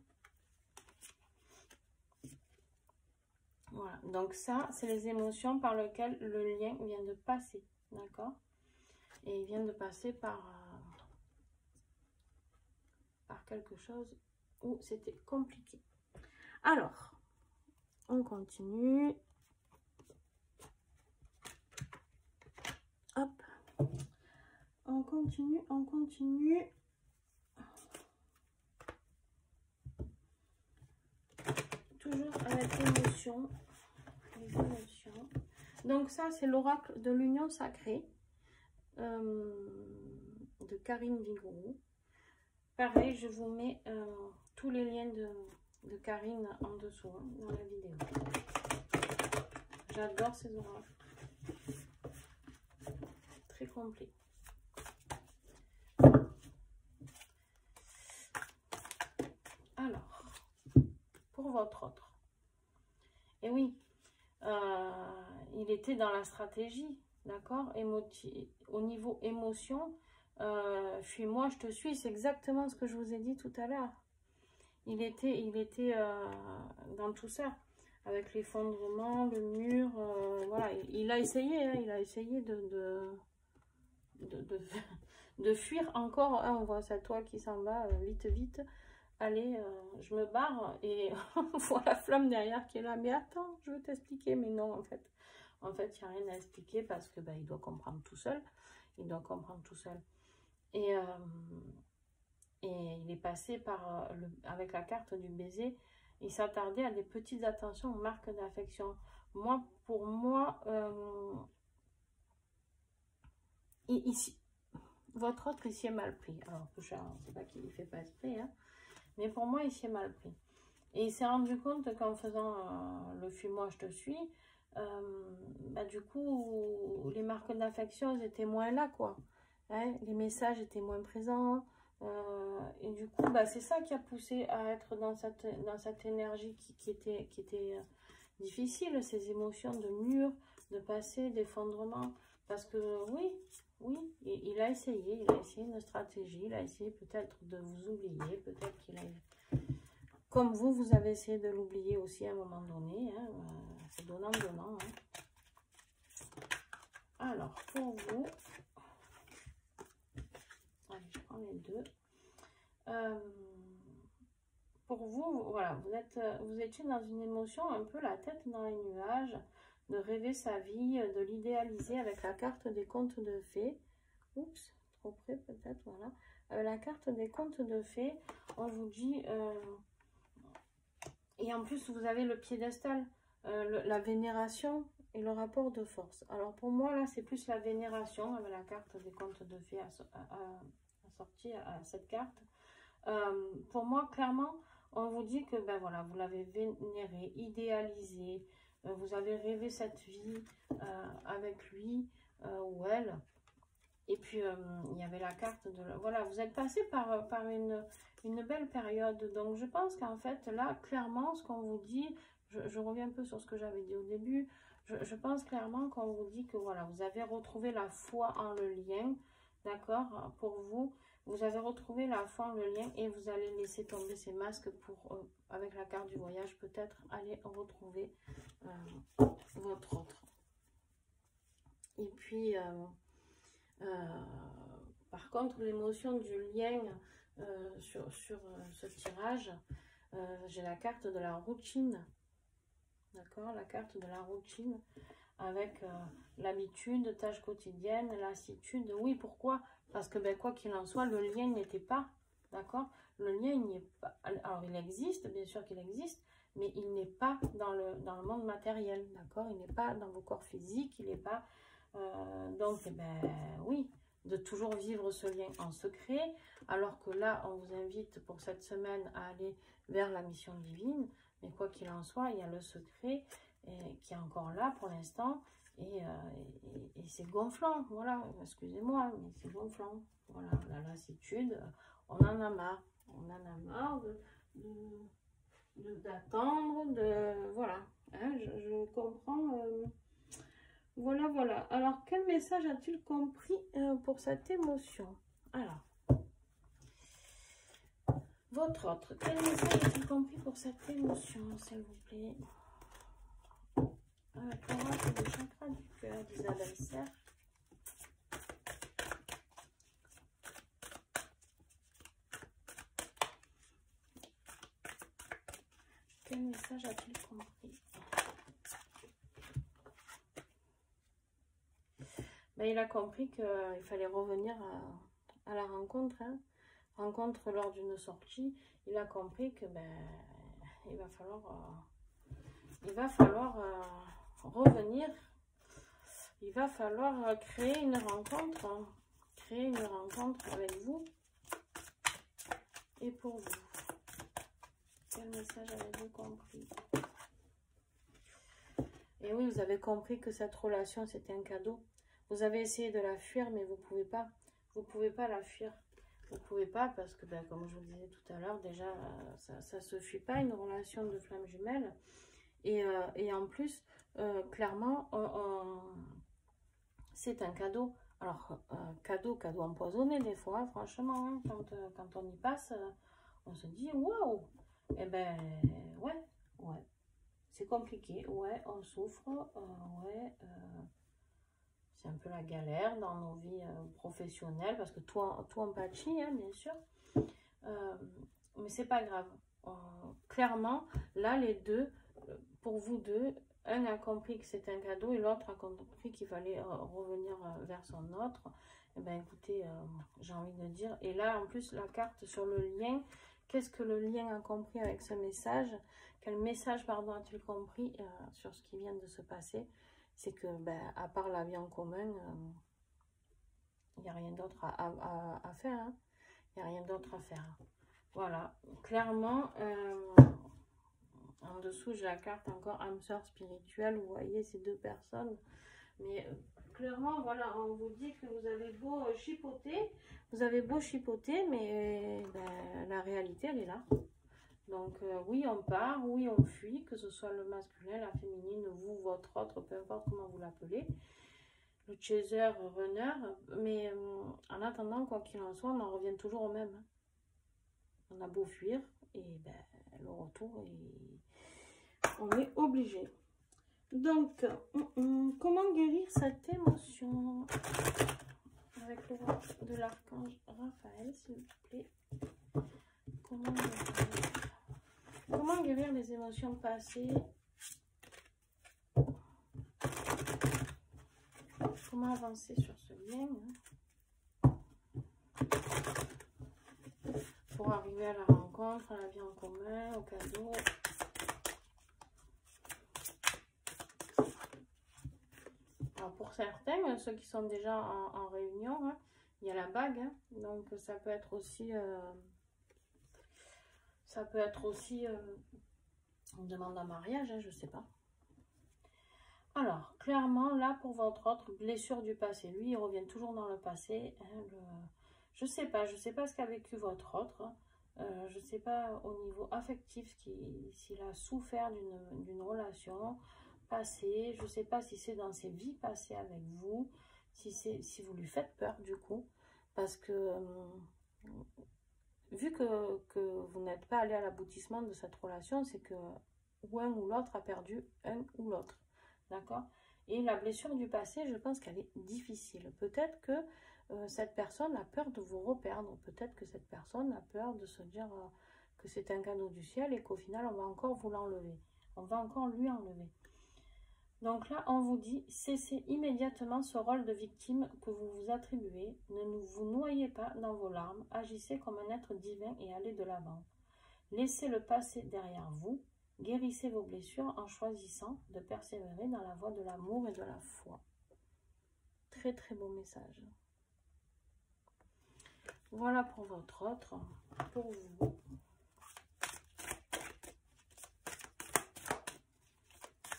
Voilà, donc ça, c'est les émotions par lesquelles le lien vient de passer, d'accord? Et il vient de passer par quelque chose où c'était compliqué. Alors, on continue. Hop. On continue. Toujours avec l'émotion. Les émotions. Donc ça, c'est l'oracle de l'union sacrée de Karine Vigourou. Pareil, je vous mets tous les liens de Karine en dessous, hein, dans la vidéo. J'adore ces oracles. Très complet. Alors, pour votre autre. Et oui, il était dans la stratégie, d'accord? Au niveau émotion, fuis-moi, je te suis, c'est exactement ce que je vous ai dit tout à l'heure. Il était dans tout ça, avec l'effondrement, le mur, voilà, il a essayé, hein, il a essayé de fuir encore, hein, on voit sa toile qui s'en va, vite, vite. Allez, je me barre et on voit la flamme derrière qui est là. Mais attends, je veux t'expliquer. Mais non, en fait, il n'y a rien à expliquer parce que il doit comprendre tout seul. Il doit comprendre tout seul. Et il est passé par avec la carte du baiser. Il s'attardait à des petites attentions aux marques d'affection. Pour moi, ici, votre autre ici est mal pris. Alors, c'est pas qu'il ne fait pas exprès, hein. Mais pour moi, il s'y est mal pris. Et il s'est rendu compte qu'en faisant le fuis-moi, je te suis, du coup, les marques d'affection, elles étaient moins là, quoi. Hein, les messages étaient moins présents. Et du coup, c'est ça qui a poussé à être dans cette énergie qui était difficile, ces émotions de mur, de passé, d'effondrement. Parce que oui, il a essayé une stratégie, il a essayé peut-être de vous oublier, peut-être qu'il a... Comme vous avez essayé de l'oublier aussi à un moment donné, hein, c'est donnant-donnant. Hein. Alors, pour vous, allez, je prends les deux. Pour vous, voilà, vous étiez dans une émotion un peu la tête dans les nuages, de rêver sa vie, de l'idéaliser avec la carte des contes de fées. Oups, trop près peut-être, voilà. La carte des contes de fées, on vous dit... et en plus, vous avez le piédestal, la vénération et le rapport de force. Alors pour moi, là, c'est plus la vénération, avec la carte des contes de fées assortie à cette carte. Pour moi, clairement, on vous dit que, voilà, vous l'avez vénéré, idéalisé, vous avez rêvé cette vie avec lui ou elle. Et puis, il y avait la carte de... Voilà, vous êtes passé par une belle période. Donc, je pense qu'en fait, là, clairement, ce qu'on vous dit, je reviens un peu sur ce que j'avais dit au début, je pense clairement qu'on vous dit que, voilà, vous avez retrouvé la foi en le lien, d'accord, pour vous. Vous avez retrouvé la foi en le lien et vous allez laisser tomber ces masques pour, avec la carte du voyage, peut-être aller retrouver votre autre. Et puis... par contre, l'émotion du lien sur ce tirage, j'ai la carte de la routine, d'accord, la carte de la routine avec l'habitude, tâche quotidienne, lassitude. Oui, pourquoi? Parce que quoi qu'il en soit, le lien n'était pas, d'accord, le lien il n'y est pas. Alors il existe, bien sûr qu'il existe, mais il n'est pas dans le monde matériel, d'accord, il n'est pas dans vos corps physiques, il n'est pas donc oui, de toujours vivre ce lien en secret, alors que là on vous invite pour cette semaine à aller vers la mission divine, mais quoi qu'il en soit, il y a le secret qui est encore là pour l'instant, et c'est gonflant, voilà, excusez-moi, mais c'est gonflant, voilà, la lassitude, on en a marre, d'attendre, voilà, hein, je comprends. Voilà. Alors, quel message a-t-il compris pour cette émotion? Alors, votre autre, quel message a-t-il compris pour cette émotion, s'il vous plaît? Avec l'oracle du chakra du cœur d'Isabelle Serre. Quel message a-t-il compris? Il a compris qu'il fallait revenir à la rencontre, hein. Rencontre lors d'une sortie. Il a compris que il va falloir revenir. Il va falloir créer une rencontre avec vous et pour vous. Quel message avez-vous compris? Et oui, vous avez compris que cette relation, c'était un cadeau. Vous avez essayé de la fuir, mais vous ne pouvez pas. Vous ne pouvez pas la fuir. Vous ne pouvez pas parce que, ben, comme je vous disais tout à l'heure, déjà, ça ne se fuit pas, une relation de flamme jumelle. Et en plus, clairement, c'est un cadeau. Alors, cadeau empoisonné des fois, franchement, hein, quand on y passe, on se dit, waouh! Eh ben, ouais. C'est compliqué, ouais, on souffre, ouais, c'est un peu la galère dans nos vies professionnelles, parce que tout en pâtit, hein, bien sûr, mais c'est pas grave. Clairement, là, les deux, pour vous deux, un a compris que c'était un cadeau et l'autre a compris qu'il fallait revenir vers son autre. Eh bien, écoutez, j'ai envie de dire, et là, en plus, la carte sur le lien, qu'est-ce que le lien a compris avec ce message? Quel message, pardon, a-t-il compris sur ce qui vient de se passer? C'est que, ben, à part la vie en commun, il n'y a rien d'autre à faire. Hein. Il n'y a rien d'autre à faire. Voilà. Clairement, en dessous, j'ai la carte encore âme sœur spirituelle. Vous voyez ces deux personnes. Mais clairement, voilà, on vous dit que vous avez beau chipoter. Vous avez beau chipoter, mais ben, la réalité, elle est là. Donc, oui, on part, oui, on fuit, que ce soit le masculin, la féminine, vous, votre autre, peu importe comment vous l'appelez, le chaser, runner, mais en attendant, quoi qu'il en soit, on en revient toujours au même. Hein. On a beau fuir, et ben, le retour, on est obligé. Donc, comment guérir cette émotion avec le roi de l'archange Raphaël, s'il vous plaît. Comment guérir les émotions passées? Comment avancer sur ce lien pour arriver à la rencontre, à la vie en commun, au cadeau? Alors pour certains, ceux qui sont déjà en réunion, hein, il y a la bague, hein, donc ça peut être aussi... une demande en mariage, hein, je sais pas. Alors, clairement, là, pour votre autre, blessure du passé. Lui, il revient toujours dans le passé. Hein, je sais pas ce qu'a vécu votre autre. Je sais pas au niveau affectif s'il a souffert d'une relation passée. Je sais pas si c'est dans ses vies passées avec vous, si vous lui faites peur, du coup. Parce que... vu que vous n'êtes pas allé à l'aboutissement de cette relation, c'est que ou un ou l'autre a perdu un ou l'autre. D'accord? Et la blessure du passé, je pense qu'elle est difficile. Peut-être que cette personne a peur de vous reperdre. Peut-être que cette personne a peur de se dire que c'est un cadeau du ciel et qu'au final, on va encore vous l'enlever. On va encore lui enlever. Donc là, on vous dit, cessez immédiatement ce rôle de victime que vous vous attribuez. Ne vous noyez pas dans vos larmes. Agissez comme un être divin et allez de l'avant. Laissez le passé derrière vous. Guérissez vos blessures en choisissant de persévérer dans la voie de l'amour et de la foi. Très très beau message. Voilà pour votre autre. Pour vous.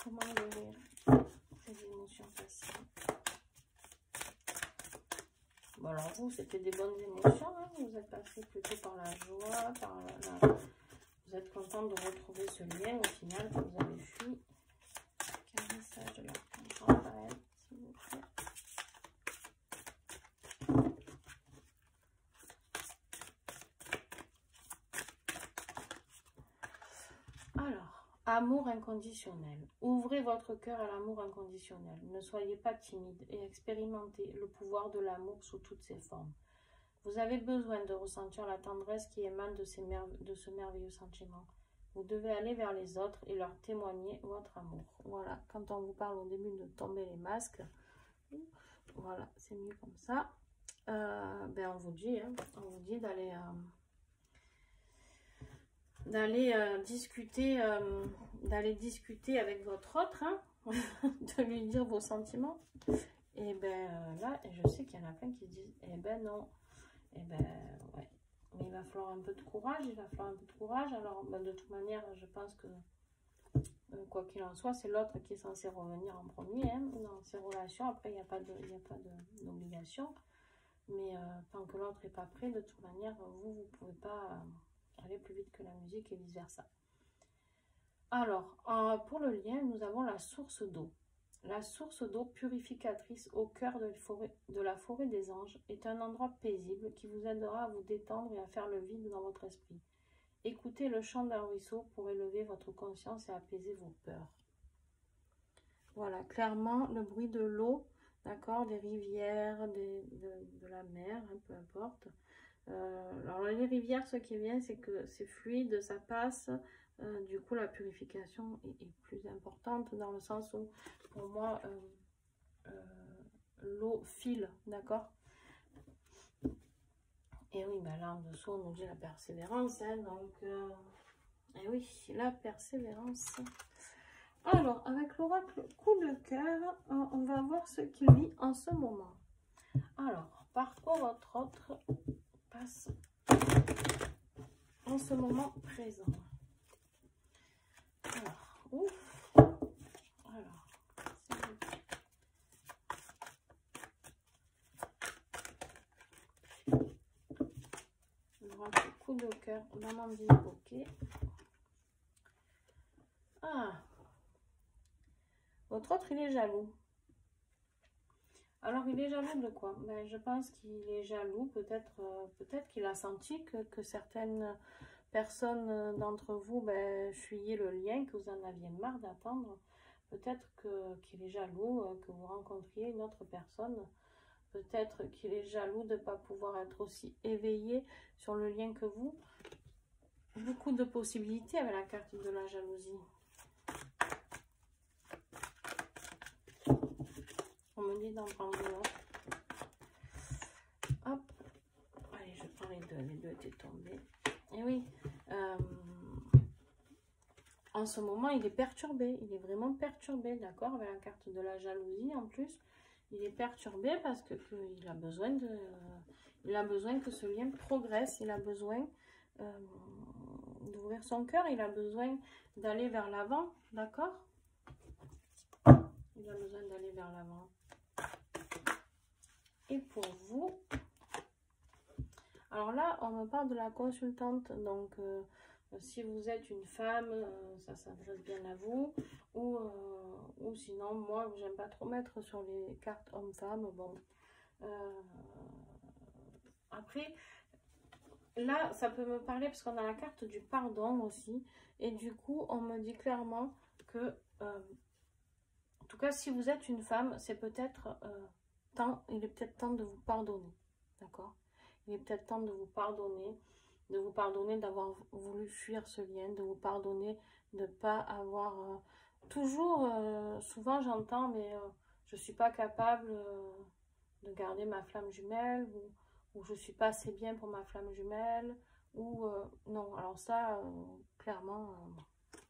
Comment guérir ces émotions passées? Bon alors vous, c'était des bonnes émotions. Hein, vous êtes passé plutôt par la joie, vous êtes content de retrouver ce lien au final que vous avez fui. Quel message de l'archange Raphaël, s'il vous plaît? Alors, amour inconditionnel. Ouvrez votre cœur à l'amour inconditionnel. Ne soyez pas timide et expérimentez le pouvoir de l'amour sous toutes ses formes. Vous avez besoin de ressentir la tendresse qui émane de ce merveilleux sentiment. Vous devez aller vers les autres et leur témoigner votre amour. Voilà, quand on vous parle au début de tomber les masques, voilà, c'est mieux comme ça. Ben on vous dit d'aller discuter avec votre autre, hein, de lui dire vos sentiments. Et ben là, je sais qu'il y en a plein qui disent, eh ben non. Et ben ouais, mais il va falloir un peu de courage, Alors ben, de toute manière, je pense que quoi qu'il en soit, c'est l'autre qui est censé revenir en premier hein, dans ces relations. Après, il n'y a pas d'obligation. Mais tant que l'autre n'est pas prêt, de toute manière, vous ne pouvez pas aller plus vite que la musique et vice-versa. Alors, pour le lien, nous avons la source d'eau. La source d'eau purificatrice au cœur de la forêt des anges est un endroit paisible qui vous aidera à vous détendre et à faire le vide dans votre esprit. Écoutez le chant d'un ruisseau pour élever votre conscience et apaiser vos peurs. Voilà, clairement, le bruit de l'eau, d'accord, des rivières, de la mer, hein, peu importe. Alors les rivières, ce qui est bien, c'est que c'est fluide, ça passe. Du coup, la purification est plus importante dans le sens où, pour moi, l'eau file, d'accord. Et oui, ben là en dessous, on nous dit la persévérance, hein, donc, et oui, la persévérance. Alors, avec l'oracle coup de cœur, on va voir ce qu'il vit en ce moment. Alors, par quoi votre autre passe en ce moment présent? Alors, ouf. Alors, l'oracle coup de cœur, maman dit ok. Ah, votre autre, il est jaloux. Alors, il est jaloux de quoi? Ben, je pense qu'il est jaloux, peut-être qu'il a senti que certaines personnes d'entre vous fuyaient le lien, que vous en aviez marre d'attendre. Peut-être qu'il est jaloux que vous rencontriez une autre personne. Peut-être qu'il est jaloux de ne pas pouvoir être aussi éveillé sur le lien que vous. Beaucoup de possibilités avec la carte de la jalousie. On me dit d'en prendre une autre. Hop. Allez, je prends les deux. Les deux étaient tombés. Et oui. En ce moment, il est perturbé. Il est vraiment perturbé, d'accord, avec la carte de la jalousie en plus. Il est perturbé parce que il a besoin que ce lien progresse. Il a besoin d'ouvrir son cœur. Il a besoin d'aller vers l'avant, d'accord? Il a besoin d'aller vers l'avant. Et pour vous, alors là, on me parle de la consultante, donc si vous êtes une femme, ça s'adresse bien à vous, ou sinon, moi, j'aime pas trop mettre sur les cartes homme-femme, bon. Après, là, ça peut me parler, parce qu'on a la carte du pardon aussi, et du coup, on me dit clairement que, en tout cas, si vous êtes une femme, c'est peut-être il est peut-être temps de vous pardonner, d'accord? Il est peut-être temps de vous pardonner d'avoir voulu fuir ce lien, de vous pardonner de ne pas avoir... souvent j'entends, mais je ne suis pas capable de garder ma flamme jumelle, ou je ne suis pas assez bien pour ma flamme jumelle, ou non, alors ça, clairement,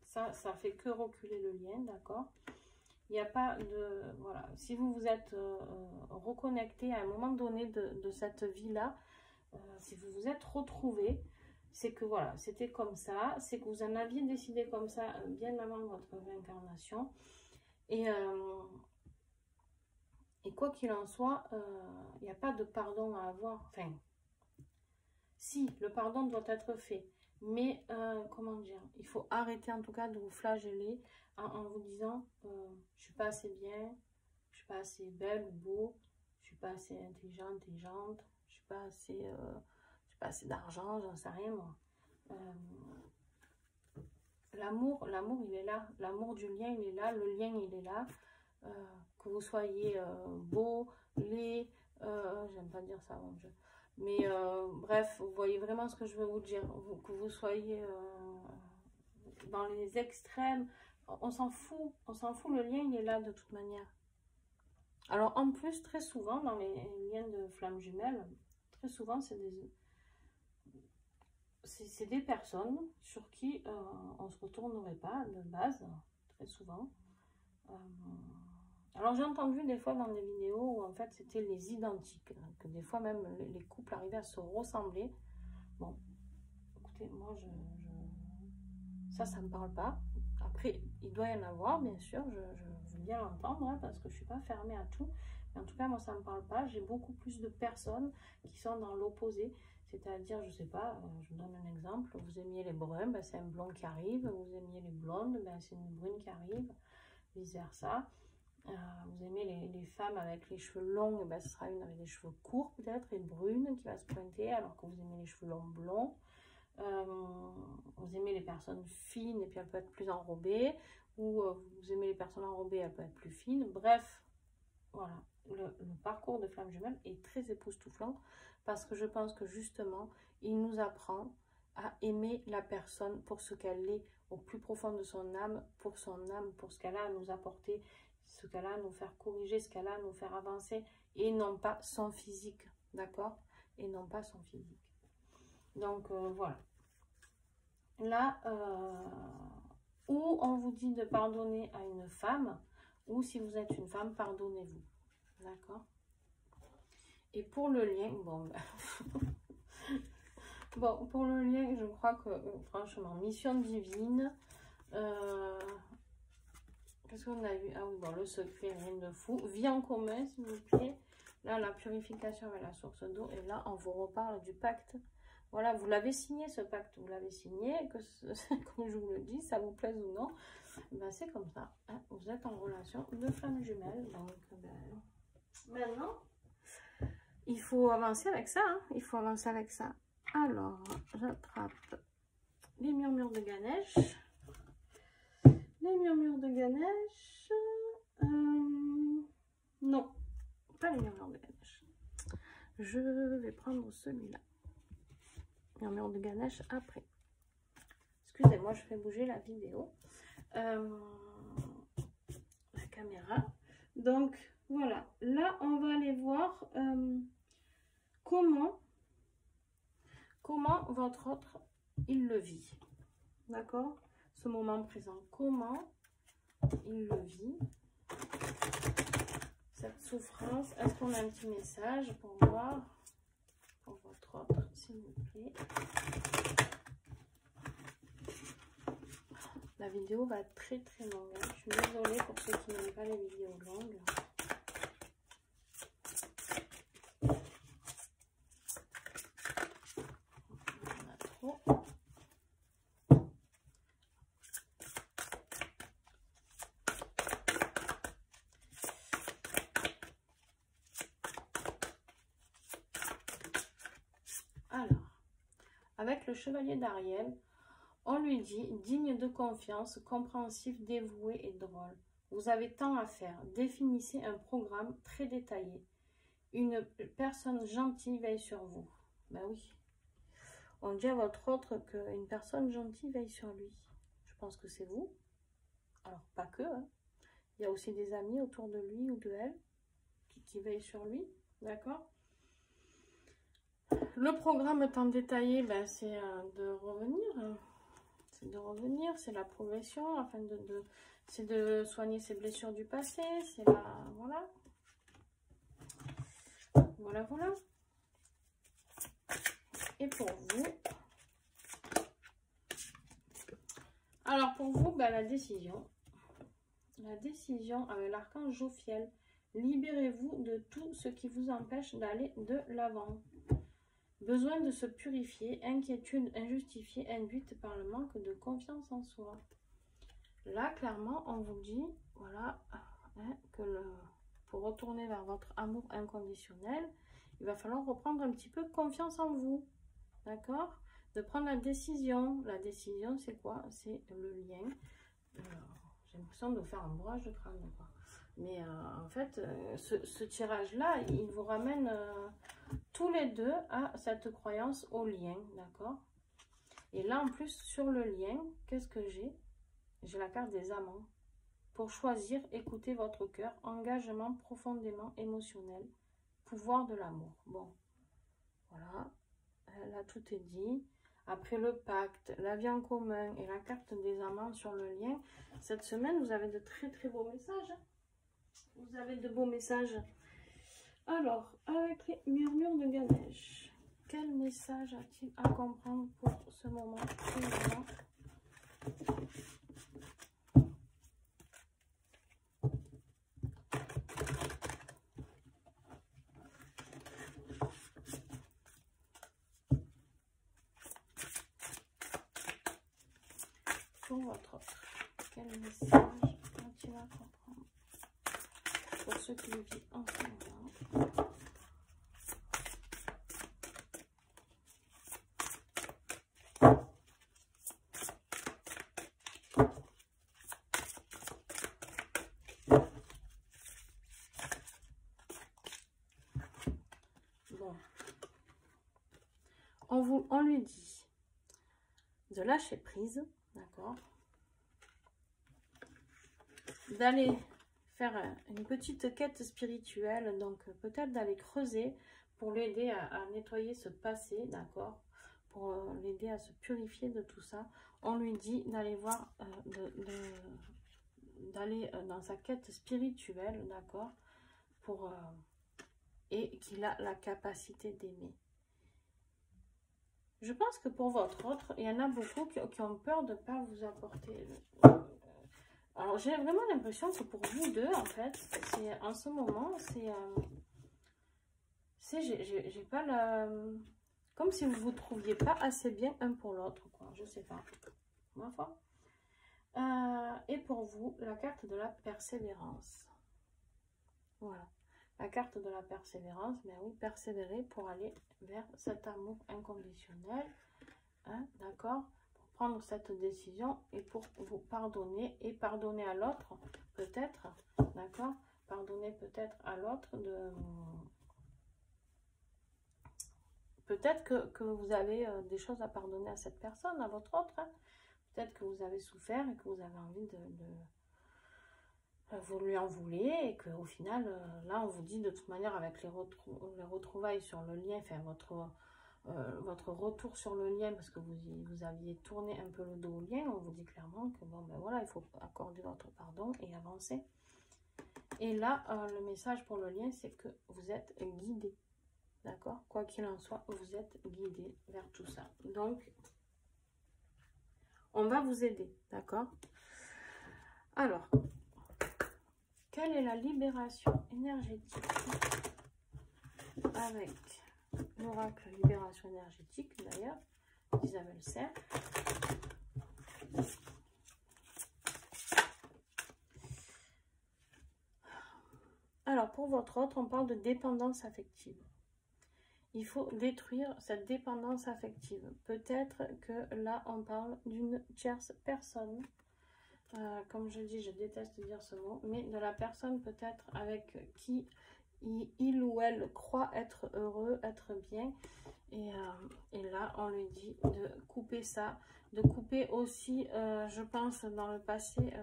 ça fait que reculer le lien, d'accord? Il n'y a pas de... Voilà, si vous vous êtes reconnecté à un moment donné de cette vie-là, si vous vous êtes retrouvé, c'est que voilà, c'était comme ça, c'est que vous en aviez décidé comme ça bien avant votre réincarnation. Et quoi qu'il en soit, il n'y a pas de pardon à avoir. Enfin, si, le pardon doit être fait. Mais, comment dire, il faut arrêter en tout cas de vous flageller en vous disant je ne suis pas assez bien, je ne suis pas assez belle ou beau, je ne suis pas assez intelligente, je ne suis pas assez d'argent, j'en sais rien moi. L'amour, il est là. L'amour du lien, il est là. Le lien, il est là. Que vous soyez beau, laid, j'aime pas dire ça, bon, mais bref, vous voyez vraiment ce que je veux vous dire. Que vous soyez dans les extrêmes, on s'en fout. On s'en fout, le lien, il est là de toute manière. Alors, en plus, très souvent, dans les liens de flammes jumelles, très souvent, c'est des personnes sur qui on ne se retournerait pas de base, très souvent. Alors j'ai entendu des fois dans des vidéos où en fait c'était les identiques, que des fois même les couples arrivaient à se ressembler. Bon, écoutez, moi ça me parle pas. Après, il doit y en avoir, bien sûr, je veux bien l'entendre, hein, parce que je ne suis pas fermée à tout. Mais en tout cas, moi, ça ne me parle pas. J'ai beaucoup plus de personnes qui sont dans l'opposé. C'est-à-dire, je ne sais pas, je vous donne un exemple. Vous aimiez les bruns, ben, c'est un blond qui arrive. Vous aimiez les blondes, ben, c'est une brune qui arrive. Vice-versa. Vous aimez les femmes avec les cheveux longs, ben, ce sera une avec des cheveux courts peut-être, et brune qui va se pointer, alors que vous aimez les cheveux longs blonds. Vous aimez les personnes fines et puis elles peuvent être plus enrobées, ou vous aimez les personnes enrobées, elles peuvent être plus fines. Bref, voilà, le parcours de flamme jumelle est très époustouflant parce que je pense que justement il nous apprend à aimer la personne pour ce qu'elle est au plus profond de son âme, pour ce qu'elle a à nous apporter, ce qu'elle a à nous faire corriger, ce qu'elle a à nous faire avancer, et non pas son physique, d'accord? Et non pas son physique. Donc voilà. Là, où on vous dit de pardonner à une femme, ou si vous êtes une femme, pardonnez-vous. D'accord? Et pour le lien, bon, bon, pour le lien, je crois que, franchement, mission divine. Qu'est-ce qu'on a vu? Ah oui, bon, le secret, rien de fou. Vie en commun, s'il vous plaît. Là, la purification avec la source d'eau. Et là, on vous reparle du pacte. Voilà, vous l'avez signé, ce pacte. Vous l'avez signé. Que comme je vous le dis, ça vous plaise ou non, ben, c'est comme ça. Hein. Vous êtes en relation de flamme jumelle. Donc, ben, maintenant, il faut avancer avec ça. Hein. Il faut avancer avec ça. Alors, j'attrape les murmures de Ganesh. Les murmures de Ganesh. Non, pas les murmures de Ganesh. Je vais prendre celui-là. Murmure de Ganesh après. Excusez-moi, je fais bouger la vidéo. La caméra. Donc, voilà. Là, on va aller voir comment votre autre, il le vit. D'accord? Ce moment présent. Comment il le vit. Cette souffrance. Est-ce qu'on a un petit message pour voir? Pour votre autre, s'il vous plaît. La vidéo va être très très longue. Je suis désolée pour ceux qui n'aiment pas les vidéos longues. On a trop. Alors, avec le chevalier d'Ariel, on lui dit, digne de confiance, compréhensif, dévoué et drôle. Vous avez tant à faire. Définissez un programme très détaillé. Une personne gentille veille sur vous. Ben oui. On dit à votre autre qu'une personne gentille veille sur lui. Je pense que c'est vous. Alors, pas que. Hein. Il y a aussi des amis autour de lui ou de elle qui veillent sur lui. D'accord? Le programme étant détaillé, ben, c'est de revenir. C'est de revenir, c'est la progression, afin c'est de soigner ses blessures du passé, c'est la... Voilà. Voilà, voilà. Et pour vous... Alors, pour vous, ben, la décision. La décision avec l'archange Jophiel. Libérez-vous de tout ce qui vous empêche d'aller de l'avant. Besoin de se purifier, inquiétude injustifiée induite par le manque de confiance en soi. Là, clairement, on vous dit, voilà, hein, que pour retourner vers votre amour inconditionnel, il va falloir reprendre un petit peu confiance en vous. D'accord? De prendre la décision. La décision, c'est quoi? C'est le lien. J'ai l'impression de faire un bourrage de crâne, quoi. Mais en fait, ce tirage-là, il vous ramène tous les deux à cette croyance au lien, d'accord? Et là, en plus, sur le lien, qu'est-ce que j'ai? J'ai la carte des amants. Pour choisir, écoutez votre cœur, engagement profondément émotionnel, pouvoir de l'amour. Bon, voilà, là, tout est dit. Après le pacte, la vie en commun et la carte des amants sur le lien, cette semaine, vous avez de très très beaux messages. Hein. Vous avez de beaux messages. Alors, avec les murmures de Ganesh, quel message a-t-il à comprendre pour ce moment présent? pour votre autre. Quel message va-t-il comprendre pour ceux qui le vivent en ce moment? Bon. On lui dit de lâcher prise, d'accord? D'aller faire une petite quête spirituelle, donc peut-être d'aller creuser pour l'aider à nettoyer ce passé, d'accord? Pour l'aider à se purifier de tout ça. On lui dit d'aller voir, d'aller dans sa quête spirituelle, d'accord? Pour et qu'il a la capacité d'aimer. Je pense que pour votre autre, il y en a beaucoup qui ont peur de ne pas vous apporter. Alors, j'ai vraiment l'impression que pour vous deux, en fait, c'est en ce moment, j'ai pas la... Comme si vous ne vous trouviez pas assez bien un pour l'autre, quoi. Je sais pas. Ma foi. Et pour vous, la carte de la persévérance. Voilà. La carte de la persévérance, mais oui, persévérer pour aller vers cet amour inconditionnel. Hein, d'accord? Pour prendre cette décision et pour vous pardonner et pardonner à l'autre, peut-être. D'accord? Pardonner peut-être à l'autre de... Peut-être que vous avez des choses à pardonner à cette personne, à votre autre. Hein. Peut-être que vous avez souffert et que vous avez envie vous lui en voulez et qu'au final, là, on vous dit de toute manière avec les retrouvailles sur le lien, enfin votre retour sur le lien, parce que vous aviez tourné un peu le dos au lien, on vous dit clairement que bon, ben voilà, il faut accorder votre pardon et avancer. Et là, le message pour le lien, c'est que vous êtes guidé. D'accord? Quoi qu'il en soit, vous êtes guidé vers tout ça. Donc, on va vous aider. D'accord? Alors, quelle est la libération énergétique avec l'oracle libération énergétique, d'ailleurs, d'Isabelle Serre? Alors, pour votre autre, on parle de dépendance affective. Il faut détruire cette dépendance affective. Peut-être que là, on parle d'une tierce personne. Comme je dis, je déteste dire ce mot, mais de la personne peut-être avec qui il ou elle croit être heureux, être bien. Et là, on lui dit de couper ça, de couper aussi, je pense, dans le passé,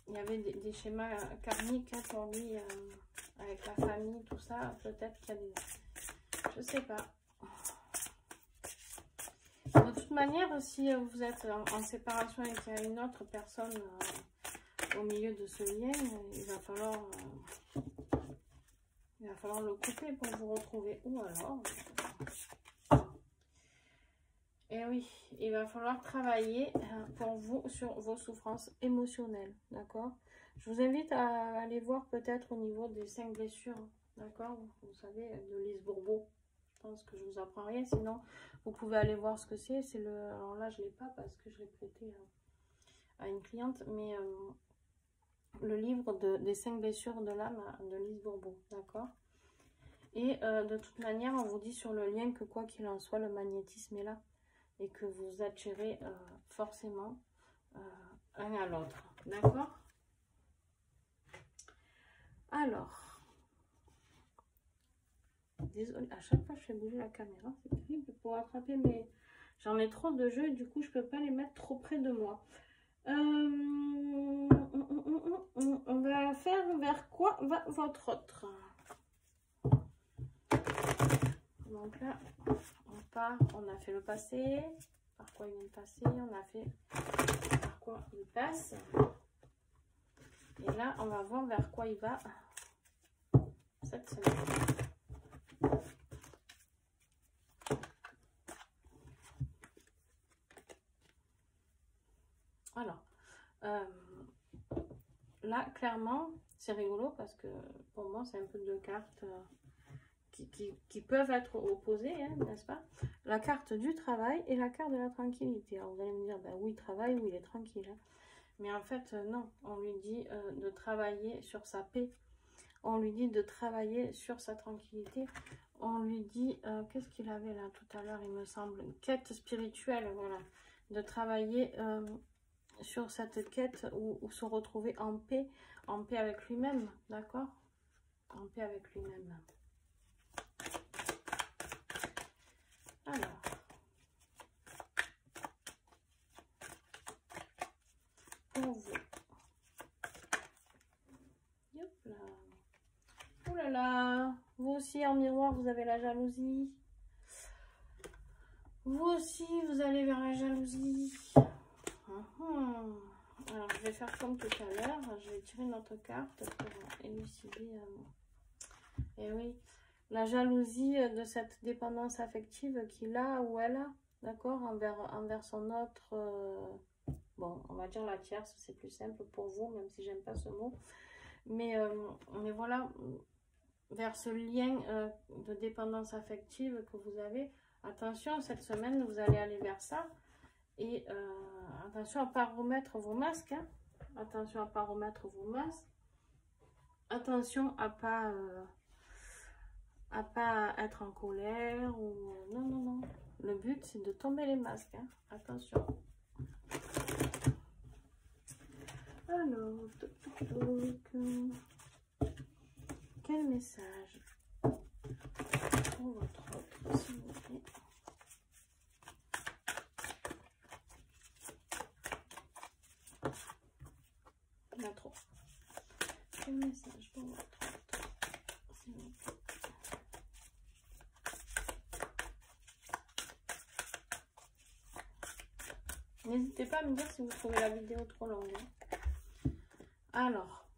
il y avait des schémas karmiques hein, pour lui, avec la famille, tout ça. Peut-être qu'il y a des... Je sais pas. De toute manière, si vous êtes en séparation et qu'il y a une autre personne au milieu de ce lien, il va falloir le couper pour vous retrouver. Ou alors... Et oui, il va falloir travailler pour vous sur vos souffrances émotionnelles, d'accord? Je vous invite à aller voir peut-être au niveau des 5 blessures, d'accord? Vous savez, de Lise Bourbeau. Je pense que je vous apprends rien, sinon vous pouvez aller voir ce que c'est. C'est le... Alors là, je ne l'ai pas parce que je l'ai prêté à une cliente, mais le livre des 5 blessures de l'âme de Lise Bourbeau, d'accord? Et de toute manière, on vous dit sur le lien que quoi qu'il en soit, le magnétisme est là. Et que vous attirez forcément un à l'autre. D'accord? Alors, désolée, à chaque fois je fais bouger la caméra, c'est terrible pour attraper mes... J'en ai trop de jeux et du coup je peux pas les mettre trop près de moi. On va faire vers quoi va votre autre? Donc là, on part, on a fait le passé, par quoi il vient de passer, on a fait par quoi il passe. Et là, on va voir vers quoi il va cette semaine. Alors, là, clairement, c'est rigolo parce que pour moi, c'est un peu deux cartes qui peuvent être opposées, hein, n'est-ce pas? La carte du travail et la carte de la tranquillité. Alors vous allez me dire, ben oui, travail, oui, il est tranquille. Hein. Mais en fait, non, on lui dit de travailler sur sa paix. On lui dit de travailler sur sa tranquillité. On lui dit, qu'est-ce qu'il avait là tout à l'heure, il me semble, une quête spirituelle, voilà. De travailler sur cette quête ou se retrouver en paix avec lui-même, d'accord? En paix avec lui-même. Alors, pour vous. Hop là. Oh là là. Vous aussi, en miroir, vous avez la jalousie. Vous aussi, vous allez vers la jalousie. Alors, je vais faire comme tout à l'heure. Je vais tirer notre carte pour élucider. Et oui, la jalousie de cette dépendance affective qu'il a ou elle a, d'accord, envers son autre... bon, on va dire la tierce, c'est plus simple pour vous, même si j'aime pas ce mot. Mais voilà, vers ce lien de dépendance affective que vous avez. Attention, cette semaine, vous allez aller vers ça. Et attention à ne pas remettre vos masques. Hein. Attention à ne pas remettre vos masques. Attention à pas être en colère. Ou non, non, non. Le but, c'est de tomber les masques. Hein. Attention. Alors, quel message pour votre autre, s'il vous plaît? Il y en a trop. Quel message pour votre autre, s'il vous plaît? N'hésitez pas à me dire si vous trouvez la vidéo trop longue. Hein. Alors,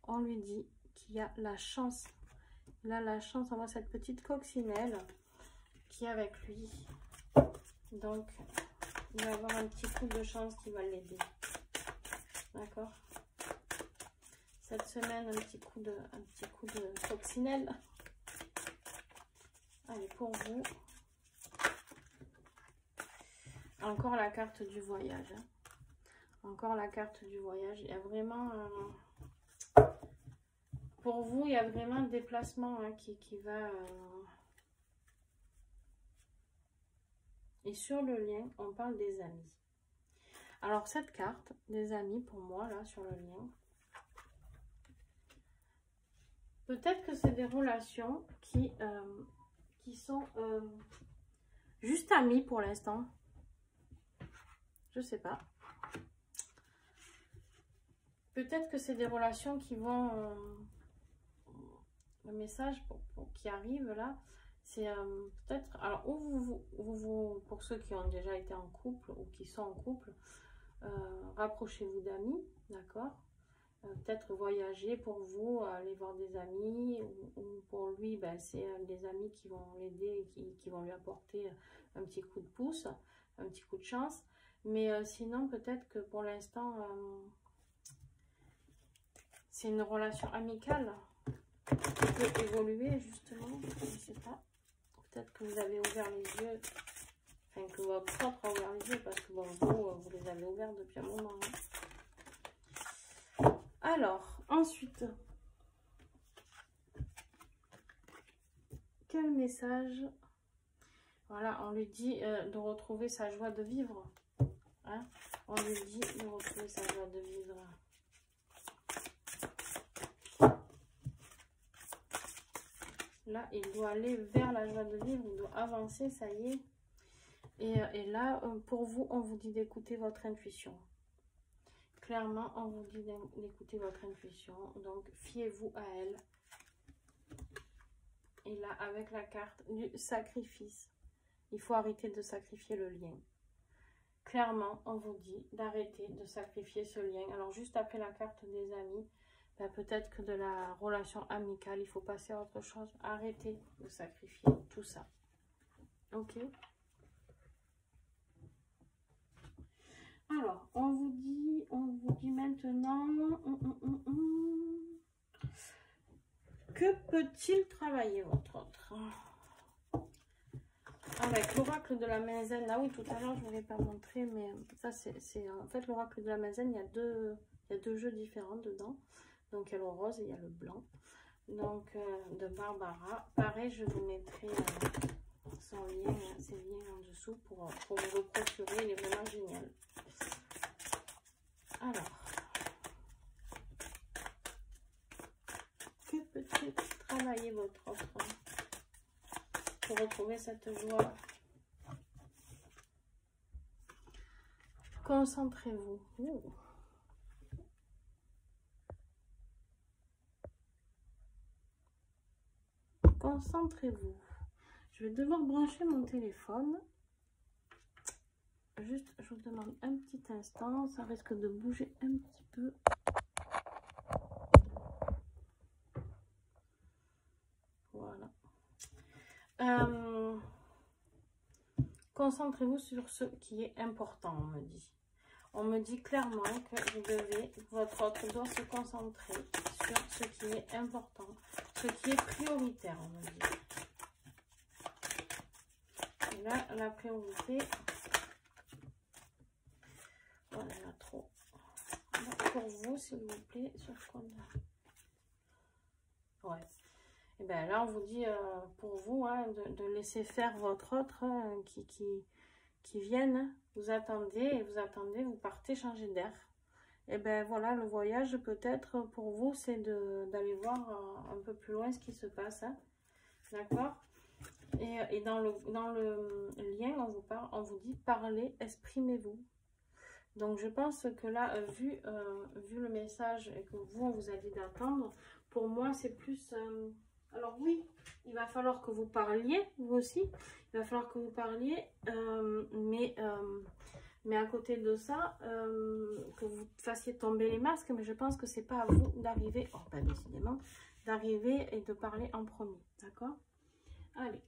on lui dit qu'il y a la chance. Il a la chance, on voit cette petite coccinelle qui est avec lui. Donc, il va avoir un petit coup de chance qui va l'aider. D'accord? Cette semaine, un petit coup de coccinelle. Allez, pour vous. Encore la carte du voyage. Hein. Encore la carte du voyage. Il y a vraiment... pour vous, il y a vraiment un déplacement hein, qui va... Et sur le lien, on parle des amis. Alors, cette carte, des amis, pour moi, là, sur le lien... Peut-être que c'est des relations qui sont juste amis pour l'instant. Je sais pas. Peut-être que c'est des relations qui vont... le message qui arrive là, c'est peut-être... Alors, vous, pour ceux qui ont déjà été en couple ou qui sont en couple, rapprochez-vous d'amis, d'accord? Peut-être voyager pour vous, aller voir des amis, ou pour lui, ben, c'est des amis qui vont l'aider, qui vont lui apporter un petit coup de pouce, un petit coup de chance. Mais sinon, peut-être que pour l'instant, c'est une relation amicale qui peut évoluer, justement. Je ne sais pas. Peut-être que vous avez ouvert les yeux, enfin que votre propre a ouvert les yeux, parce que bon, vous les avez ouverts depuis un moment. Hein. Alors, ensuite, quel message? Voilà, on lui dit de retrouver sa joie de vivre. Hein? On lui dit de retrouver sa joie de vivre. Là, il doit aller vers la joie de vivre, il doit avancer, ça y est. Et là, pour vous, on vous dit d'écouter votre intuition. Clairement, on vous dit d'écouter votre intuition. Donc, fiez-vous à elle. Et là, avec la carte du sacrifice, il faut arrêter de sacrifier le lien. Clairement, on vous dit d'arrêter de sacrifier ce lien. Alors, juste après la carte des amis, ben, peut-être que de la relation amicale, il faut passer à autre chose. Arrêtez de sacrifier tout ça. Ok? Alors, on vous dit maintenant Que peut-il travailler votre autre? Avec l'oracle de la main zen. Ah oui, tout à l'heure, je ne vous l'ai pas montré, mais ça, c'est en fait l'oracle de la main zen. Il y a deux jeux différents dedans. Donc, il y a le rose et il y a le blanc. Donc, de Barbara. Pareil, je vous mettrai son lien, ses liens en dessous pour vous le procurer. Il est vraiment génial. Alors, que peut-il travailler votre autre pour retrouver cette joie? Concentrez-vous. Concentrez-vous. Je vais devoir brancher mon téléphone. Juste, je vous demande un petit instant. Ça risque de bouger un petit peu. Voilà. Concentrez-vous sur ce qui est important, on me dit. On me dit clairement que vous devez, votre autre doit se concentrer sur ce qui est important, ce qui est prioritaire, on me dit. Et là, la priorité, voilà, il y en a trop. Pour vous, s'il vous plaît, sur ce qu'on a. Ouais. Et bien là, on vous dit pour vous hein, de laisser faire votre autre qui viennent. Vous attendez, vous partez changer d'air. Et ben voilà, le voyage peut-être pour vous, c'est d'aller voir un peu plus loin ce qui se passe. Hein. D'accord? Et dans le lien, on vous dit parlez, exprimez-vous. Donc je pense que là, vu le message et que vous, on vous a dit d'attendre, pour moi c'est plus... alors oui, il va falloir que vous parliez, vous aussi. Il va falloir que vous parliez, mais à côté de ça, que vous fassiez tomber les masques. Mais je pense que c'est pas à vous d'arriver, oh pas décidément, d'arriver et de parler en premier. D'accord? Allez.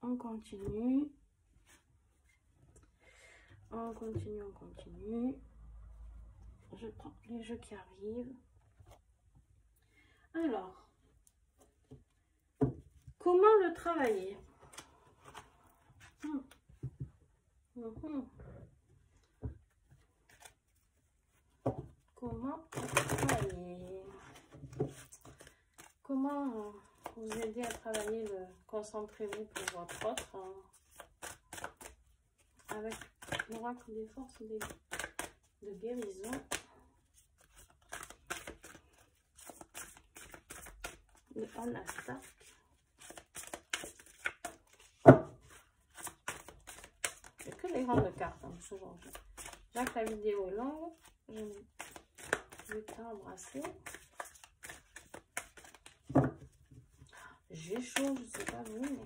On continue. On continue, on continue. Je prends les jeux qui arrivent. Alors, comment le travailler? Comment travailler? Comment vous aider à travailler le concentrez-vous pour votre autre avec l'oracle des forces de guérison. Le Anastak. Il n'y a que des grandes cartes hein, aujourd'hui. Déjà que la vidéo est longue, je vais t'embrasser. J'ai chaud, je ne sais pas vous, mais...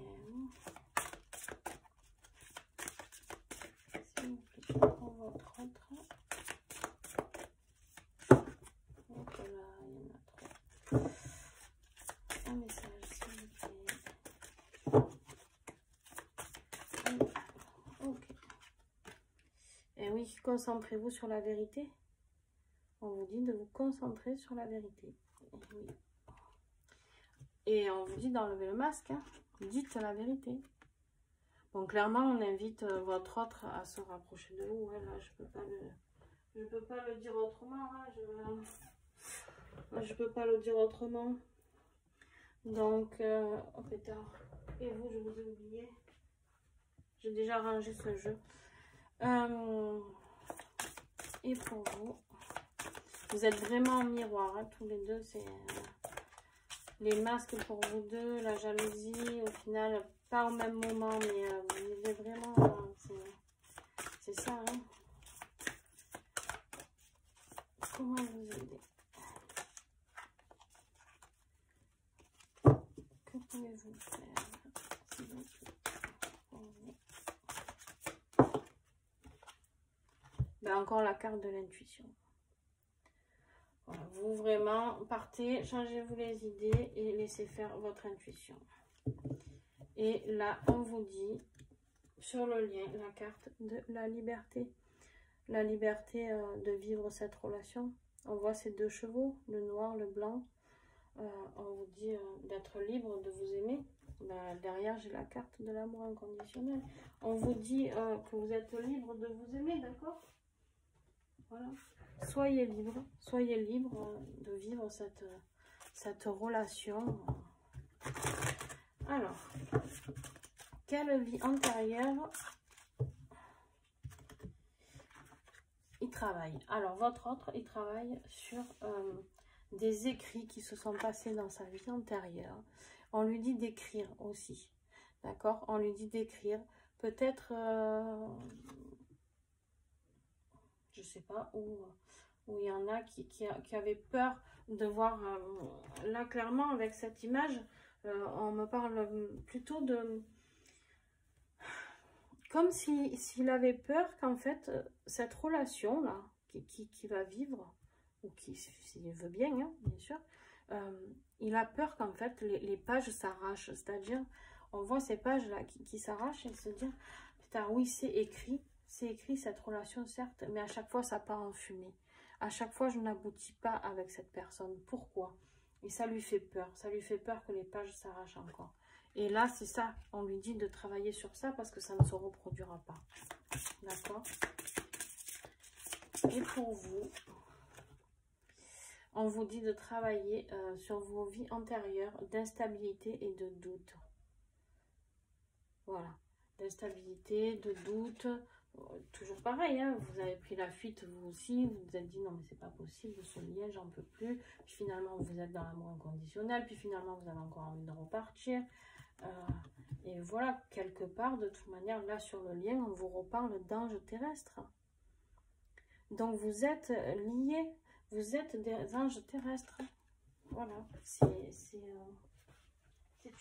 S'il vous plaît, je prends votre autre. Donc là, il y en a trois. Un message, s'il vous plaît. Ok. Et oui, concentrez-vous sur la vérité. On vous dit de vous concentrer sur la vérité. Et oui. Et on vous dit d'enlever le masque, hein. Dites la vérité. Donc clairement, on invite votre autre à se rapprocher de vous. Ouais, là, je peux pas le dire autrement. Hein. Je peux pas le dire autrement. Donc, oh pétard. Et vous, je vous ai oublié. J'ai déjà rangé ce jeu. Et pour vous, vous êtes vraiment en miroir, hein, tous les deux. C'est les masques pour vous deux, la jalousie, au final, pas au même moment, mais vous vivez vraiment, c'est ça. Hein. Comment vous aider? Que pouvez-vous faire, s'il vous plaît, pour vous? Ben, encore la carte de l'intuition. Voilà, vous vraiment partez, changez-vous les idées et laissez faire votre intuition. Et là, on vous dit sur le lien, la carte de la liberté. la liberté de vivre cette relation. On voit ces deux chevaux, le noir, le blanc. On vous dit d'être libre de vous aimer. Ben, derrière, j'ai la carte de l'amour inconditionnel. On vous dit que vous êtes libre de vous aimer, d'accord? Voilà. Soyez libre de vivre cette relation. Alors, quelle vie antérieure il travaille? Alors, votre autre, il travaille sur des écrits qui se sont passés dans sa vie antérieure. On lui dit d'écrire aussi, d'accord? On lui dit d'écrire. Peut-être, je sais pas, où il y en a qui avaient peur de voir, là clairement avec cette image, on me parle plutôt de... Comme s'il avait peur qu'en fait, cette relation-là, qui va vivre, ou s'il veut bien, hein, bien sûr, il a peur qu'en fait, les pages s'arrachent. C'est-à-dire, on voit ces pages-là qui s'arrachent et se dire, putain, oui, c'est écrit cette relation, certes, mais à chaque fois, ça part en fumée. À chaque fois, je n'aboutis pas avec cette personne. Pourquoi? Et ça lui fait peur. Ça lui fait peur que les pages s'arrachent encore. Et là, c'est ça. On lui dit de travailler sur ça parce que ça ne se reproduira pas. D'accord? Et pour vous, on vous dit de travailler sur vos vies antérieures d'instabilité et de doute. Voilà. D'instabilité, de doute. Toujours pareil, hein, vous avez pris la fuite vous aussi, vous vous êtes dit non mais c'est pas possible, ce lien j'en peux plus, puis finalement vous êtes dans l'amour inconditionnel, puis finalement vous avez encore envie de repartir, et voilà, quelque part de toute manière là sur le lien on vous reparle d'anges terrestres, donc vous êtes liés, vous êtes des anges terrestres, voilà, c'est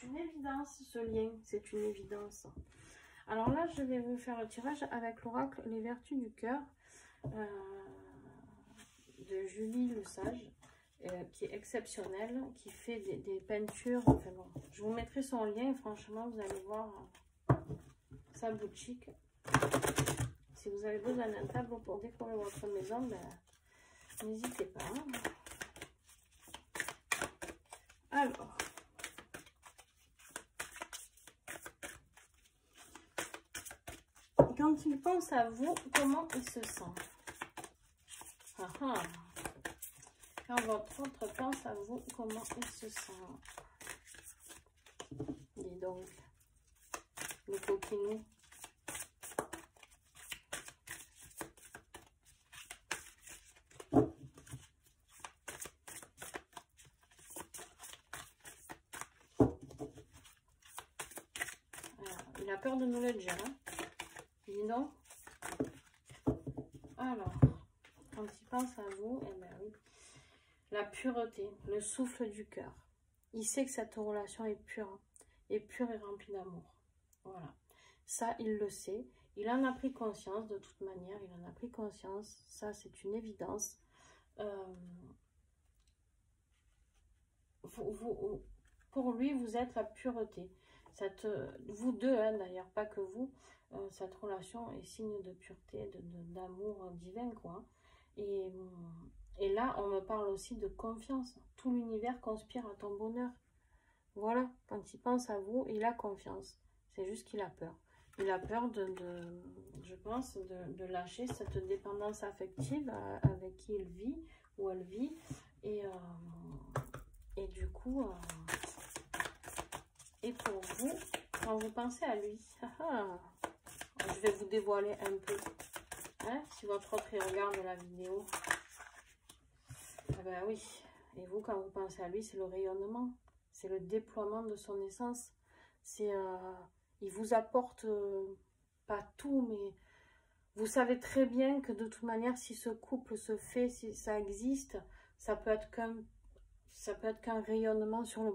une évidence ce lien, c'est une évidence. Alors là, je vais vous faire le tirage avec l'oracle Les Vertus du Cœur de Julie Le Sage, qui est exceptionnelle, qui fait des peintures. Enfin bon, je vous mettrai son lien, franchement, vous allez voir sa boutique. Si vous avez besoin d'un tableau pour décorer votre maison, ben, n'hésitez pas. Alors... Quand il pense à vous, comment il se sent? Quand votre autre pense à vous, comment il se sent? Dis donc, le coquinou. Il a peur de nous le dire, hein? Dis donc. Alors, quand il pense à vous, eh ben oui, la pureté, le souffle du cœur. Il sait que cette relation est pure et remplie d'amour. Voilà. Ça, il le sait. Il en a pris conscience de toute manière. Il en a pris conscience. Ça, c'est une évidence. Pour lui, vous êtes la pureté. Vous deux, hein, d'ailleurs, pas que vous. Cette relation est signe de pureté, d'amour divin, quoi. Et là, on me parle aussi de confiance. Tout l'univers conspire à ton bonheur. Voilà, quand il pense à vous, il a confiance. C'est juste qu'il a peur. Il a peur je pense, de lâcher cette dépendance affective avec qui il vit ou elle vit. Et du coup, et pour vous, quand vous pensez à lui, je vais vous dévoiler un peu. Hein, si votre autre regarde la vidéo, eh ben oui. Et vous, quand vous pensez à lui, c'est le rayonnement. C'est le déploiement de son essence. C'est, il vous apporte pas tout, mais vous savez très bien que de toute manière, si ce couple se fait, si ça existe, ça peut être qu'un rayonnement sur le...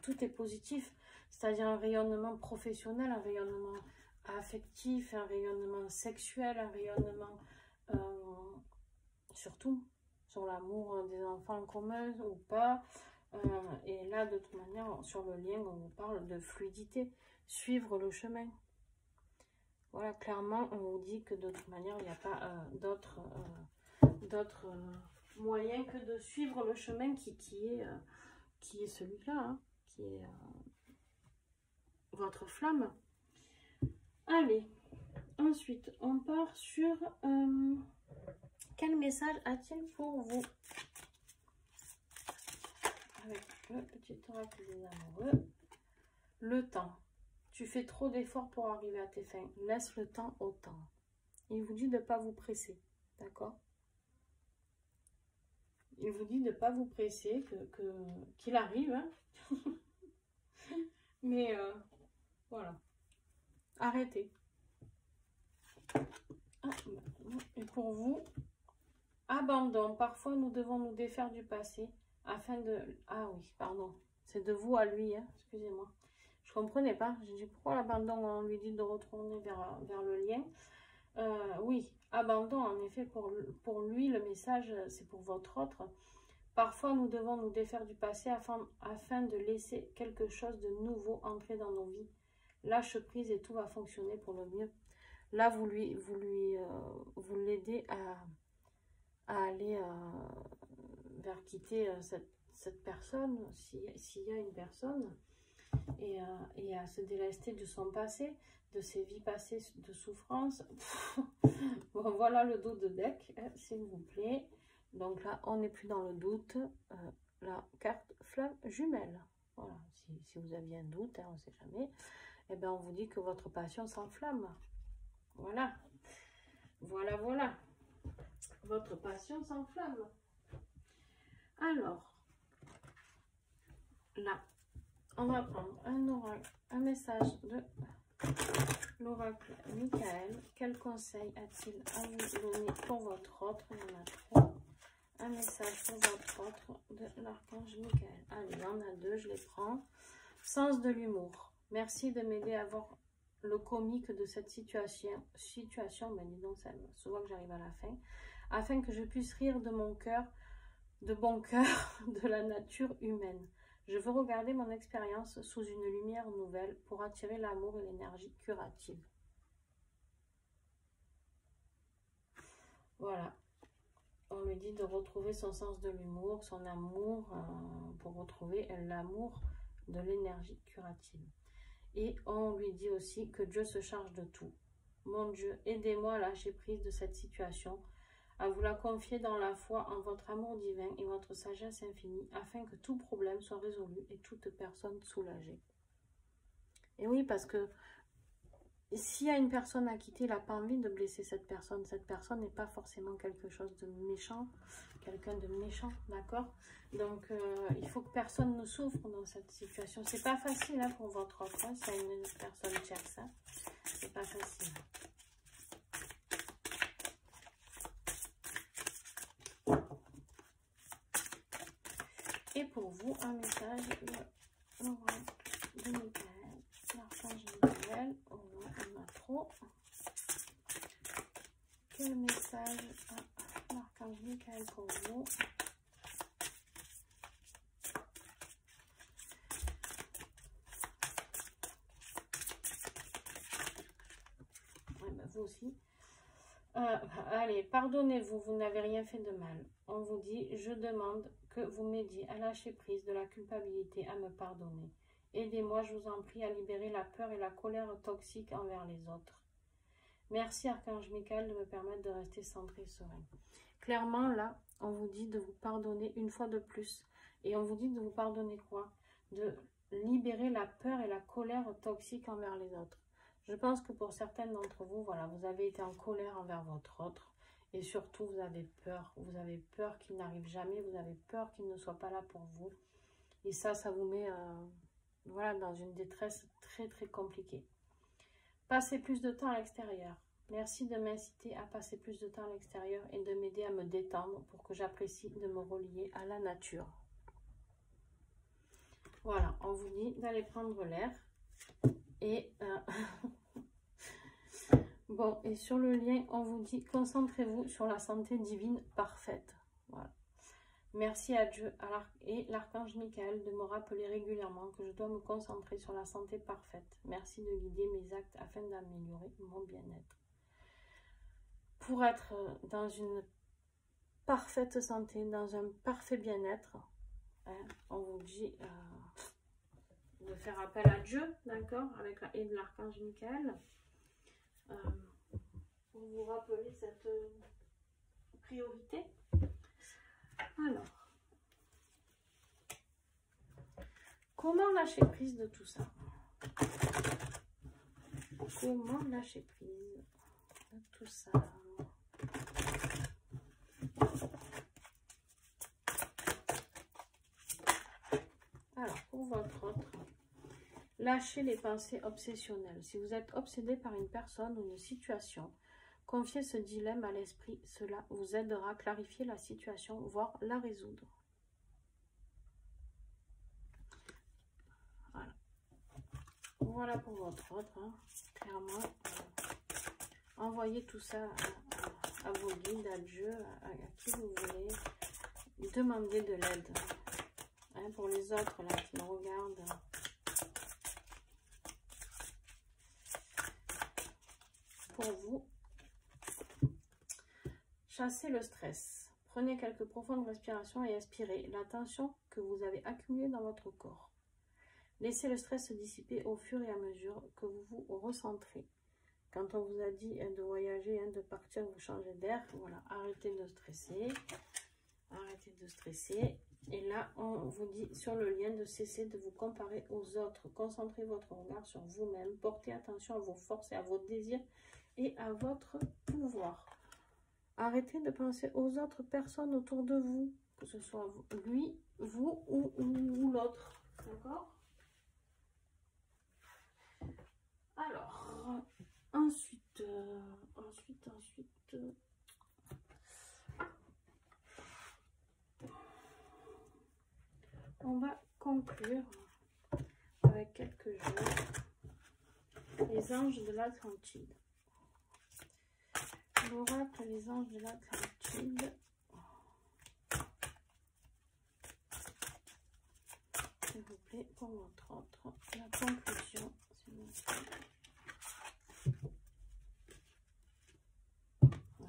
Tout est positif. C'est-à-dire un rayonnement professionnel, un rayonnement affectif, un rayonnement sexuel, un rayonnement surtout sur l'amour des enfants en commun ou pas. Et là, de toute manière, sur le lien, on vous parle de fluidité, suivre le chemin. Voilà, clairement, on vous dit que de toute manière, il n'y a pas d'autre d'autres moyens que de suivre le chemin qui est celui-là, hein, qui est votre flamme. Allez, ensuite, on part sur quel message a-t-il pour vous avec le petit oracle des amoureux. Le temps. Tu fais trop d'efforts pour arriver à tes fins. Laisse le temps au temps. Il vous dit de ne pas vous presser. D'accord? Il vous dit de ne pas vous presser, qu'il arrive. Hein. Mais voilà. Arrêtez. Et pour vous, abandon. Parfois, nous devons nous défaire du passé afin de... Ah oui, pardon. C'est de vous à lui. Hein. Excusez-moi. Je ne comprenais pas. J'ai dit pourquoi l'abandon, on lui dit de retourner vers le lien. Oui, abandon, en effet, pour lui, le message, c'est pour votre autre. Parfois, nous devons nous défaire du passé afin de laisser quelque chose de nouveau entrer dans nos vies. Lâche prise et tout va fonctionner pour le mieux. Là, vous l'aidez à aller vers quitter cette personne, s'il y a une personne, et à se délester de son passé, de ses vies passées de souffrance. Bon, voilà le dos de deck, hein, s'il vous plaît. Donc là, on n'est plus dans le doute. La carte flamme jumelle. Voilà, si vous aviez un doute, hein, on ne sait jamais, eh bien, on vous dit que votre passion s'enflamme. Voilà. Voilà, voilà. Votre passion s'enflamme. Alors, là, on va prendre un oracle, un message de l'oracle Michael. Quel conseil a-t-il à vous donner pour votre autre? Il y en a trois. Un message pour votre autre de l'archange Michael. Allez, il y en a deux, je les prends. Sens de l'humour. Merci de m'aider à voir le comique de cette situation, ben dis donc, ça souvent que j'arrive à la fin, afin que je puisse rire de mon cœur, de bon cœur, de la nature humaine. Je veux regarder mon expérience sous une lumière nouvelle pour attirer l'amour et l'énergie curative. Voilà. On lui dit de retrouver son sens de l'humour, son amour, pour retrouver l'amour de l'énergie curative. Et on lui dit aussi que Dieu se charge de tout. Mon Dieu, aidez-moi à lâcher prise de cette situation, à vous la confier dans la foi en votre amour divin et votre sagesse infinie, afin que tout problème soit résolu et toute personne soulagée. Et oui, parce que s'il y a une personne à quitter, il n'a pas envie de blesser cette personne. Cette personne n'est pas forcément quelque chose de méchant, quelqu'un de méchant, d'accord? Donc, il faut que personne ne souffre dans cette situation. C'est pas facile hein, pour votre autre, hein, c'est une personne tierce. Hein. C'est pas facile. Et pour vous, un message de Michael, l'archange Michael. Oh non, il y en a trop. Quel message a l'archange Michael pour vous? Ouais, bah vous aussi. Allez, pardonnez-vous, vous n'avez rien fait de mal. On vous dit, je demande que vous m'aidiez à lâcher prise de la culpabilité, à me pardonner. Aidez-moi, je vous en prie, à libérer la peur et la colère toxique envers les autres. Merci, Archange Michael, de me permettre de rester centré et serein. Clairement, là, on vous dit de vous pardonner une fois de plus. Et on vous dit de vous pardonner quoi? De libérer la peur et la colère toxique envers les autres. Je pense que pour certaines d'entre vous, voilà, vous avez été en colère envers votre autre. Et surtout, vous avez peur qu'il n'arrive jamais, vous avez peur qu'il ne soit pas là pour vous. Et ça vous met voilà, dans une détresse très très compliquée. Passez plus de temps à l'extérieur. Merci de m'inciter à passer plus de temps à l'extérieur et de m'aider à me détendre pour que j'apprécie de me relier à la nature. Voilà, on vous dit d'aller prendre l'air. Et bon, et sur le lien, on vous dit concentrez-vous sur la santé divine parfaite. Voilà. Merci à Dieu et l'archange Michael de me rappeler régulièrement que je dois me concentrer sur la santé parfaite. Merci de guider mes actes afin d'améliorer mon bien-être. Pour être dans une parfaite santé, dans un parfait bien-être. Hein, on vous dit de faire appel à Dieu, d'accord, avec la aide de l'archange Michael, pour vous rappeler cette priorité. Alors, comment lâcher prise de tout ça? Comment lâcher prise de tout ça? Alors, pour votre autre, lâchez les pensées obsessionnelles. Si vous êtes obsédé par une personne ou une situation, confiez ce dilemme à l'esprit. Cela vous aidera à clarifier la situation, voire la résoudre. Voilà. Voilà pour votre autre. Hein. Clairement, envoyez tout ça à vos guides, à Dieu, à qui vous voulez. Demandez de l'aide. Hein, pour les autres là qui me regardent. Pour vous, chassez le stress. Prenez quelques profondes respirations et expirez la tension que vous avez accumulée dans votre corps. Laissez le stress se dissiper au fur et à mesure que vous vous recentrez. Quand on vous a dit de voyager, de partir, vous changer d'air, voilà, arrêtez de stresser. Arrêtez de stresser. Et là, on vous dit sur le lien de cesser de vous comparer aux autres. Concentrez votre regard sur vous-même. Portez attention à vos forces et à vos désirs et à votre pouvoir. Arrêtez de penser aux autres personnes autour de vous, que ce soit lui, vous ou l'autre. D'accord? Alors, ensuite, on va conclure avec quelques jeux. Les anges de l'Atlantide. L'oracle, les anges de l'Atlantide. S'il vous plaît, pour votre autre, la conclusion. Ouais.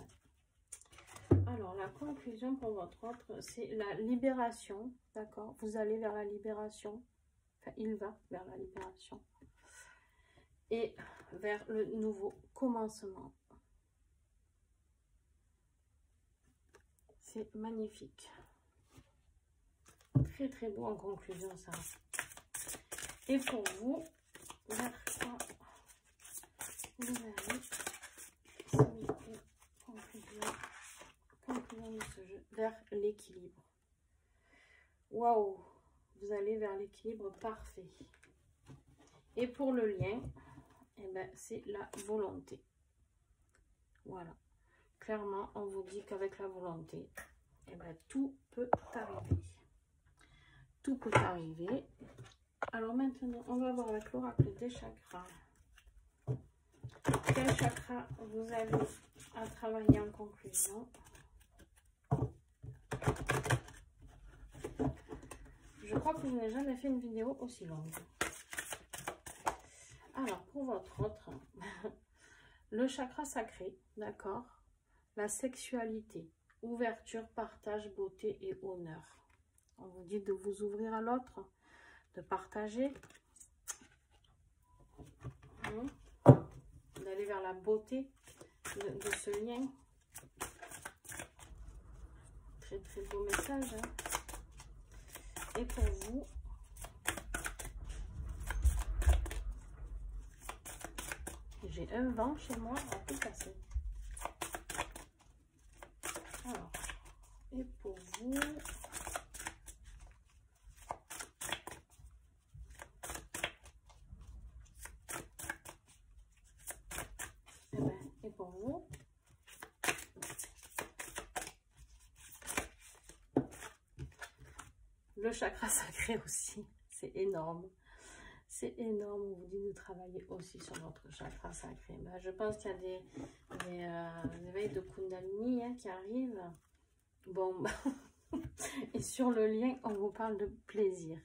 Alors, la conclusion pour votre autre, c'est la libération. D'accord? Vous allez vers la libération. Enfin, il va vers la libération. Et vers le nouveau commencement. C'est magnifique. Très très beau en conclusion ça. Et pour vous, vers quoi vous allez, conclusion de ce jeu, vers l'équilibre. Waouh, vous allez vers l'équilibre parfait. Et pour le lien, eh ben, c'est la volonté. Voilà. Clairement, on vous dit qu'avec la volonté, eh ben, tout peut arriver. Tout peut arriver. Alors maintenant, on va voir avec l'oracle des chakras. Quel chakra vous avez à travailler en conclusion? Je crois que je n'ai jamais fait une vidéo aussi longue. Alors, pour votre autre, le chakra sacré, d'accord? La sexualité, ouverture, partage, beauté et honneur. On vous dit de vous ouvrir à l'autre, de partager, d'aller vers la beauté de ce lien. Très très beau message. Hein. Et pour vous, j'ai un vent chez moi à tout casser. Alors, et pour vous, et pour vous, le chakra sacré aussi, c'est énorme. C'est énorme, on vous dit de travailler aussi sur votre chakra sacré. Ben, je pense qu'il y a des éveils de Kundalini qui arrivent. Bon, et sur le lien, on vous parle de plaisir.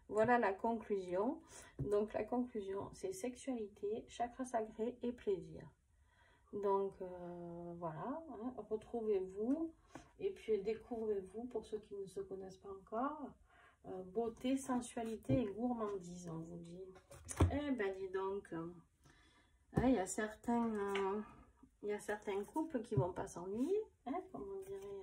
Voilà la conclusion. Donc la conclusion, c'est sexualité, chakra sacré et plaisir. Donc voilà, hein, retrouvez-vous Et puis découvrez-vous, pour ceux qui ne se connaissent pas encore, beauté, sensualité et gourmandise, on vous dit. Eh ben dis donc, il y a certains couples qui vont pas s'ennuyer, hein, comme on dirait.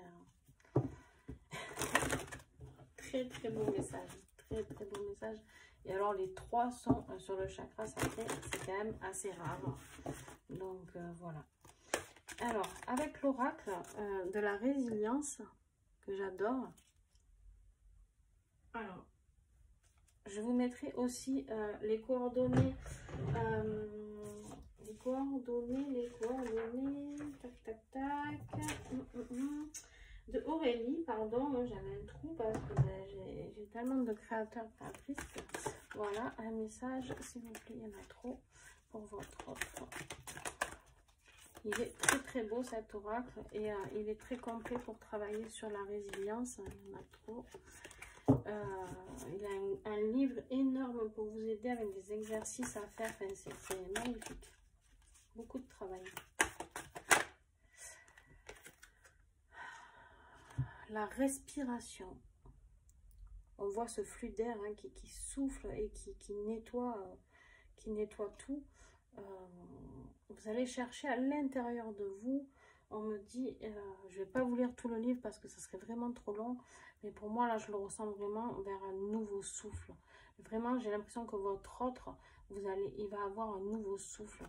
Très très beau message, très très beau message. Et alors les 3 sont sur le chakra sacré, c'est quand même assez rare. Donc voilà. Alors avec l'oracle de la résilience, que j'adore. Alors, je vous mettrai aussi les coordonnées, tac, tac, tac, de Aurélie, pardon, j'avais un trou parce que j'ai tellement de créateurs, créatrices. Voilà, un message, s'il vous plaît, il y en a trop pour votre offre. Il est très très beau cet oracle et il est très complet pour travailler sur la résilience, il y en a trop. Il a un livre énorme pour vous aider avec des exercices à faire, enfin, c'est magnifique, beaucoup de travail. La respiration, on voit ce flux d'air hein, qui souffle et qui nettoie tout. Vous allez chercher à l'intérieur de vous. On me dit, je vais pas vous lire tout le livre parce que ça serait vraiment trop long, mais pour moi là je le ressens vraiment vers un nouveau souffle. Vraiment j'ai l'impression que votre autre, il va avoir un nouveau souffle.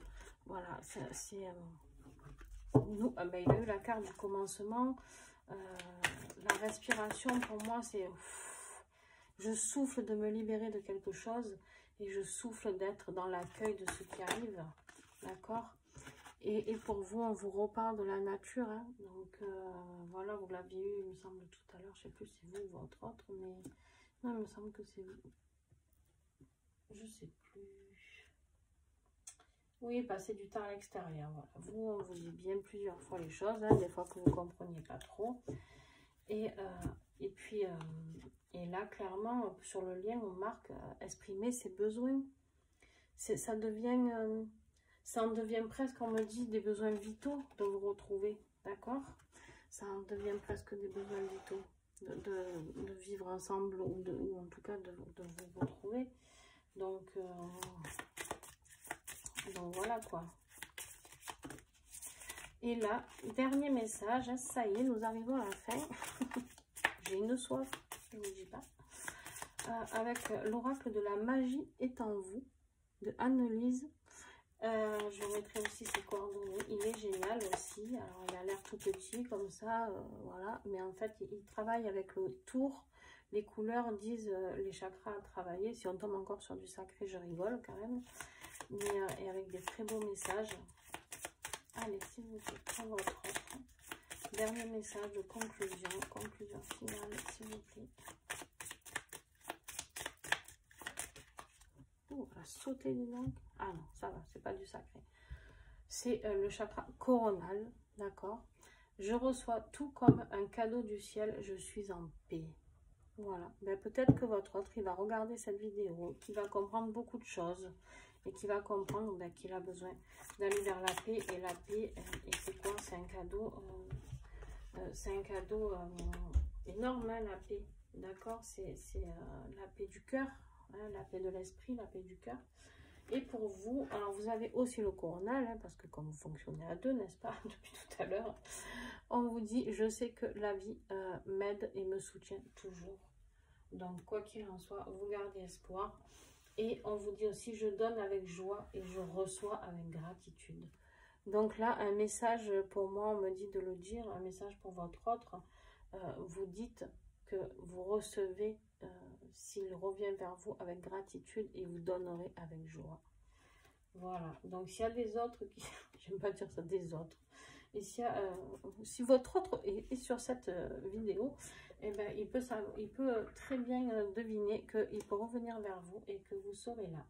Voilà, c'est il a eu la carte du commencement. La respiration pour moi c'est je souffle de me libérer de quelque chose et je souffle d'être dans l'accueil de ce qui arrive, d'accord. Et pour vous, on vous reparle de la nature, hein. Donc voilà, vous l'aviez eu, il me semble, tout à l'heure, je sais plus si c'est vous ou votre autre, mais non, il me semble que c'est vous. Je sais plus. Oui, passer du temps à l'extérieur, voilà. Vous, on vous dit bien plusieurs fois les choses, hein, des fois que vous ne compreniez pas trop. Et puis, et là, clairement, sur le lien, on marque exprimer ses besoins. Ça en devient presque, on me dit, des besoins vitaux de vous retrouver, d'accord? Ça en devient presque des besoins vitaux de vivre ensemble ou en tout cas de vous retrouver. Donc voilà quoi. Et là, dernier message, hein, ça y est, nous arrivons à la fin. J'ai une soif, je ne vous dis pas. Avec l'oracle de la magie est en vous, de Annelise. Je vous mettrai aussi ses coordonnées. Il est génial aussi. Alors, il a l'air tout petit comme ça, voilà. Mais en fait, il travaille avec le tour. Les couleurs disent les chakras à travailler. Si on tombe encore sur du sacré, je rigole quand même. Mais, et avec des très beaux messages. Allez, s'il vous plaît, pour votre offre. Dernier message de conclusion finale, s'il vous plaît. Oh, elle a sauté du donc. Ah non, ça va, c'est pas du sacré. C'est le chakra coronal, d'accord. Je reçois tout comme un cadeau du ciel, je suis en paix. Voilà, ben, peut-être que votre autre, il va regarder cette vidéo, qu'il va comprendre beaucoup de choses et qu'il va comprendre ben, qu'il a besoin d'aller vers la paix. Et la paix, et c'est quoi? C'est un cadeau, énorme, hein, la paix, d'accord. C'est la paix du cœur, hein, la paix de l'esprit, la paix du cœur. Et pour vous, alors vous avez aussi le coronal, hein, parce que comme vous fonctionnez à deux, n'est-ce pas, depuis tout à l'heure, on vous dit, je sais que la vie m'aide et me soutient toujours. Donc, quoi qu'il en soit, vous gardez espoir. Et on vous dit aussi, je donne avec joie et je reçois avec gratitude. Donc là, un message pour moi, on me dit de le dire, un message pour votre autre. Vous dites que vous recevez, s'il revient vers vous avec gratitude et vous donnerez avec joie. Voilà. Donc, s'il y a des autres qui... J'aime pas dire ça, des autres. Et si votre autre est sur cette vidéo, eh ben, il peut très bien deviner qu'il peut revenir vers vous et que vous serez là.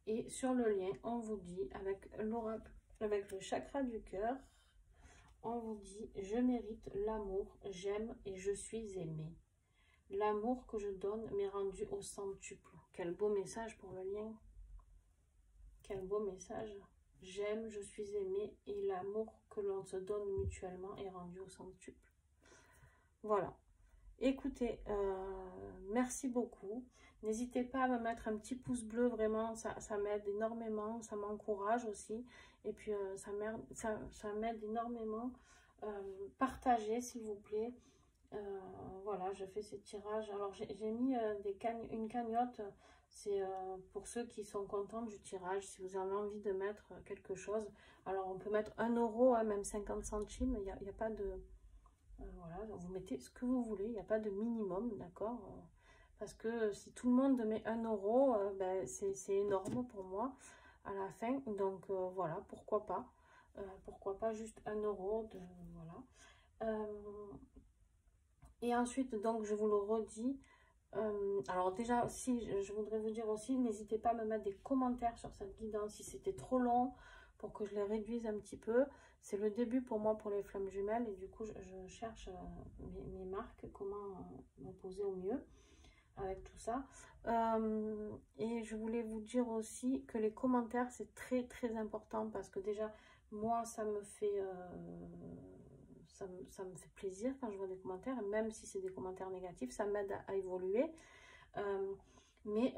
Et sur le lien, on vous dit, avec l'oracle, avec le chakra du cœur, on vous dit, je mérite l'amour, j'aime et je suis aimée. L'amour que je donne m'est rendu au centuple. Quel beau message pour le lien. Quel beau message. J'aime, je suis aimée et l'amour que l'on se donne mutuellement est rendu au centuple. Voilà. Écoutez, merci beaucoup. N'hésitez pas à me mettre un petit pouce bleu, vraiment, ça m'aide énormément, ça m'encourage aussi. Et puis, ça m'aide énormément. Partagez, s'il vous plaît. Voilà, je fais ces tirages. Alors, j'ai mis une cagnotte. C'est pour ceux qui sont contents du tirage. Si vous avez envie de mettre quelque chose. Alors, on peut mettre 1 euro, hein, même 50 centimes. Il n'y a pas de... voilà, vous mettez ce que vous voulez. Il n'y a pas de minimum, d'accord? Parce que si tout le monde met 1 euro, ben, c'est énorme pour moi à la fin. Donc, voilà, pourquoi pas. Pourquoi pas juste 1 euro. Voilà. Et ensuite, donc, je vous le redis. Alors déjà, aussi, je voudrais vous dire aussi, n'hésitez pas à me mettre des commentaires sur cette guidance si c'était trop long, pour que je les réduise un petit peu. C'est le début pour moi pour les flammes jumelles, et du coup, je cherche mes marques, comment me poser au mieux avec tout ça. Et je voulais vous dire aussi que les commentaires, c'est très très important, parce que déjà, moi, ça me fait plaisir quand je vois des commentaires, même si c'est des commentaires négatifs, ça m'aide à évoluer. Mais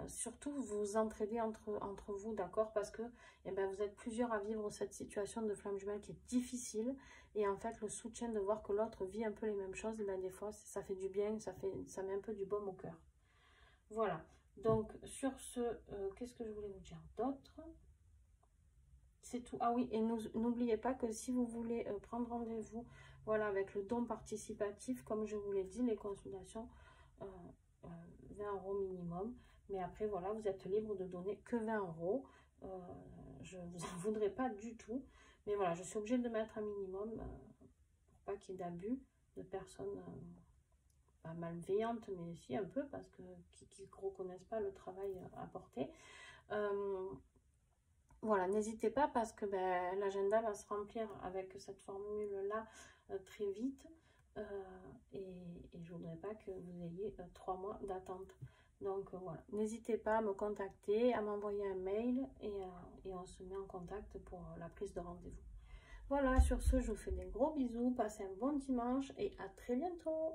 surtout, vous entraidez entre vous, d'accord? Parce que eh ben, vous êtes plusieurs à vivre cette situation de flamme jumelle qui est difficile. Et en fait, le soutien de voir que l'autre vit un peu les mêmes choses, eh ben, des fois, ça fait du bien, ça met un peu du baume au cœur. Voilà. Donc, sur ce, qu'est-ce que je voulais vous dire d'autre? C'est tout. Ah oui, et n'oubliez pas que si vous voulez prendre rendez-vous, voilà, avec le don participatif, comme je vous l'ai dit, les consultations, 20 € minimum. Mais après, voilà, vous êtes libre de donner que 20 €. Je ne vous en voudrais pas du tout. Mais voilà, je suis obligée de mettre un minimum pour pas qu'il y ait d'abus de personnes pas malveillantes, mais si un peu, parce que qui ne reconnaissent pas le travail apporté. Voilà, n'hésitez pas, parce que ben, l'agenda va se remplir avec cette formule-là très vite. Et je voudrais pas que vous ayez 3 mois d'attente. Donc voilà, n'hésitez pas à me contacter, à m'envoyer un mail, et on se met en contact pour la prise de rendez-vous. Voilà, sur ce, je vous fais des gros bisous, passez un bon dimanche et à très bientôt.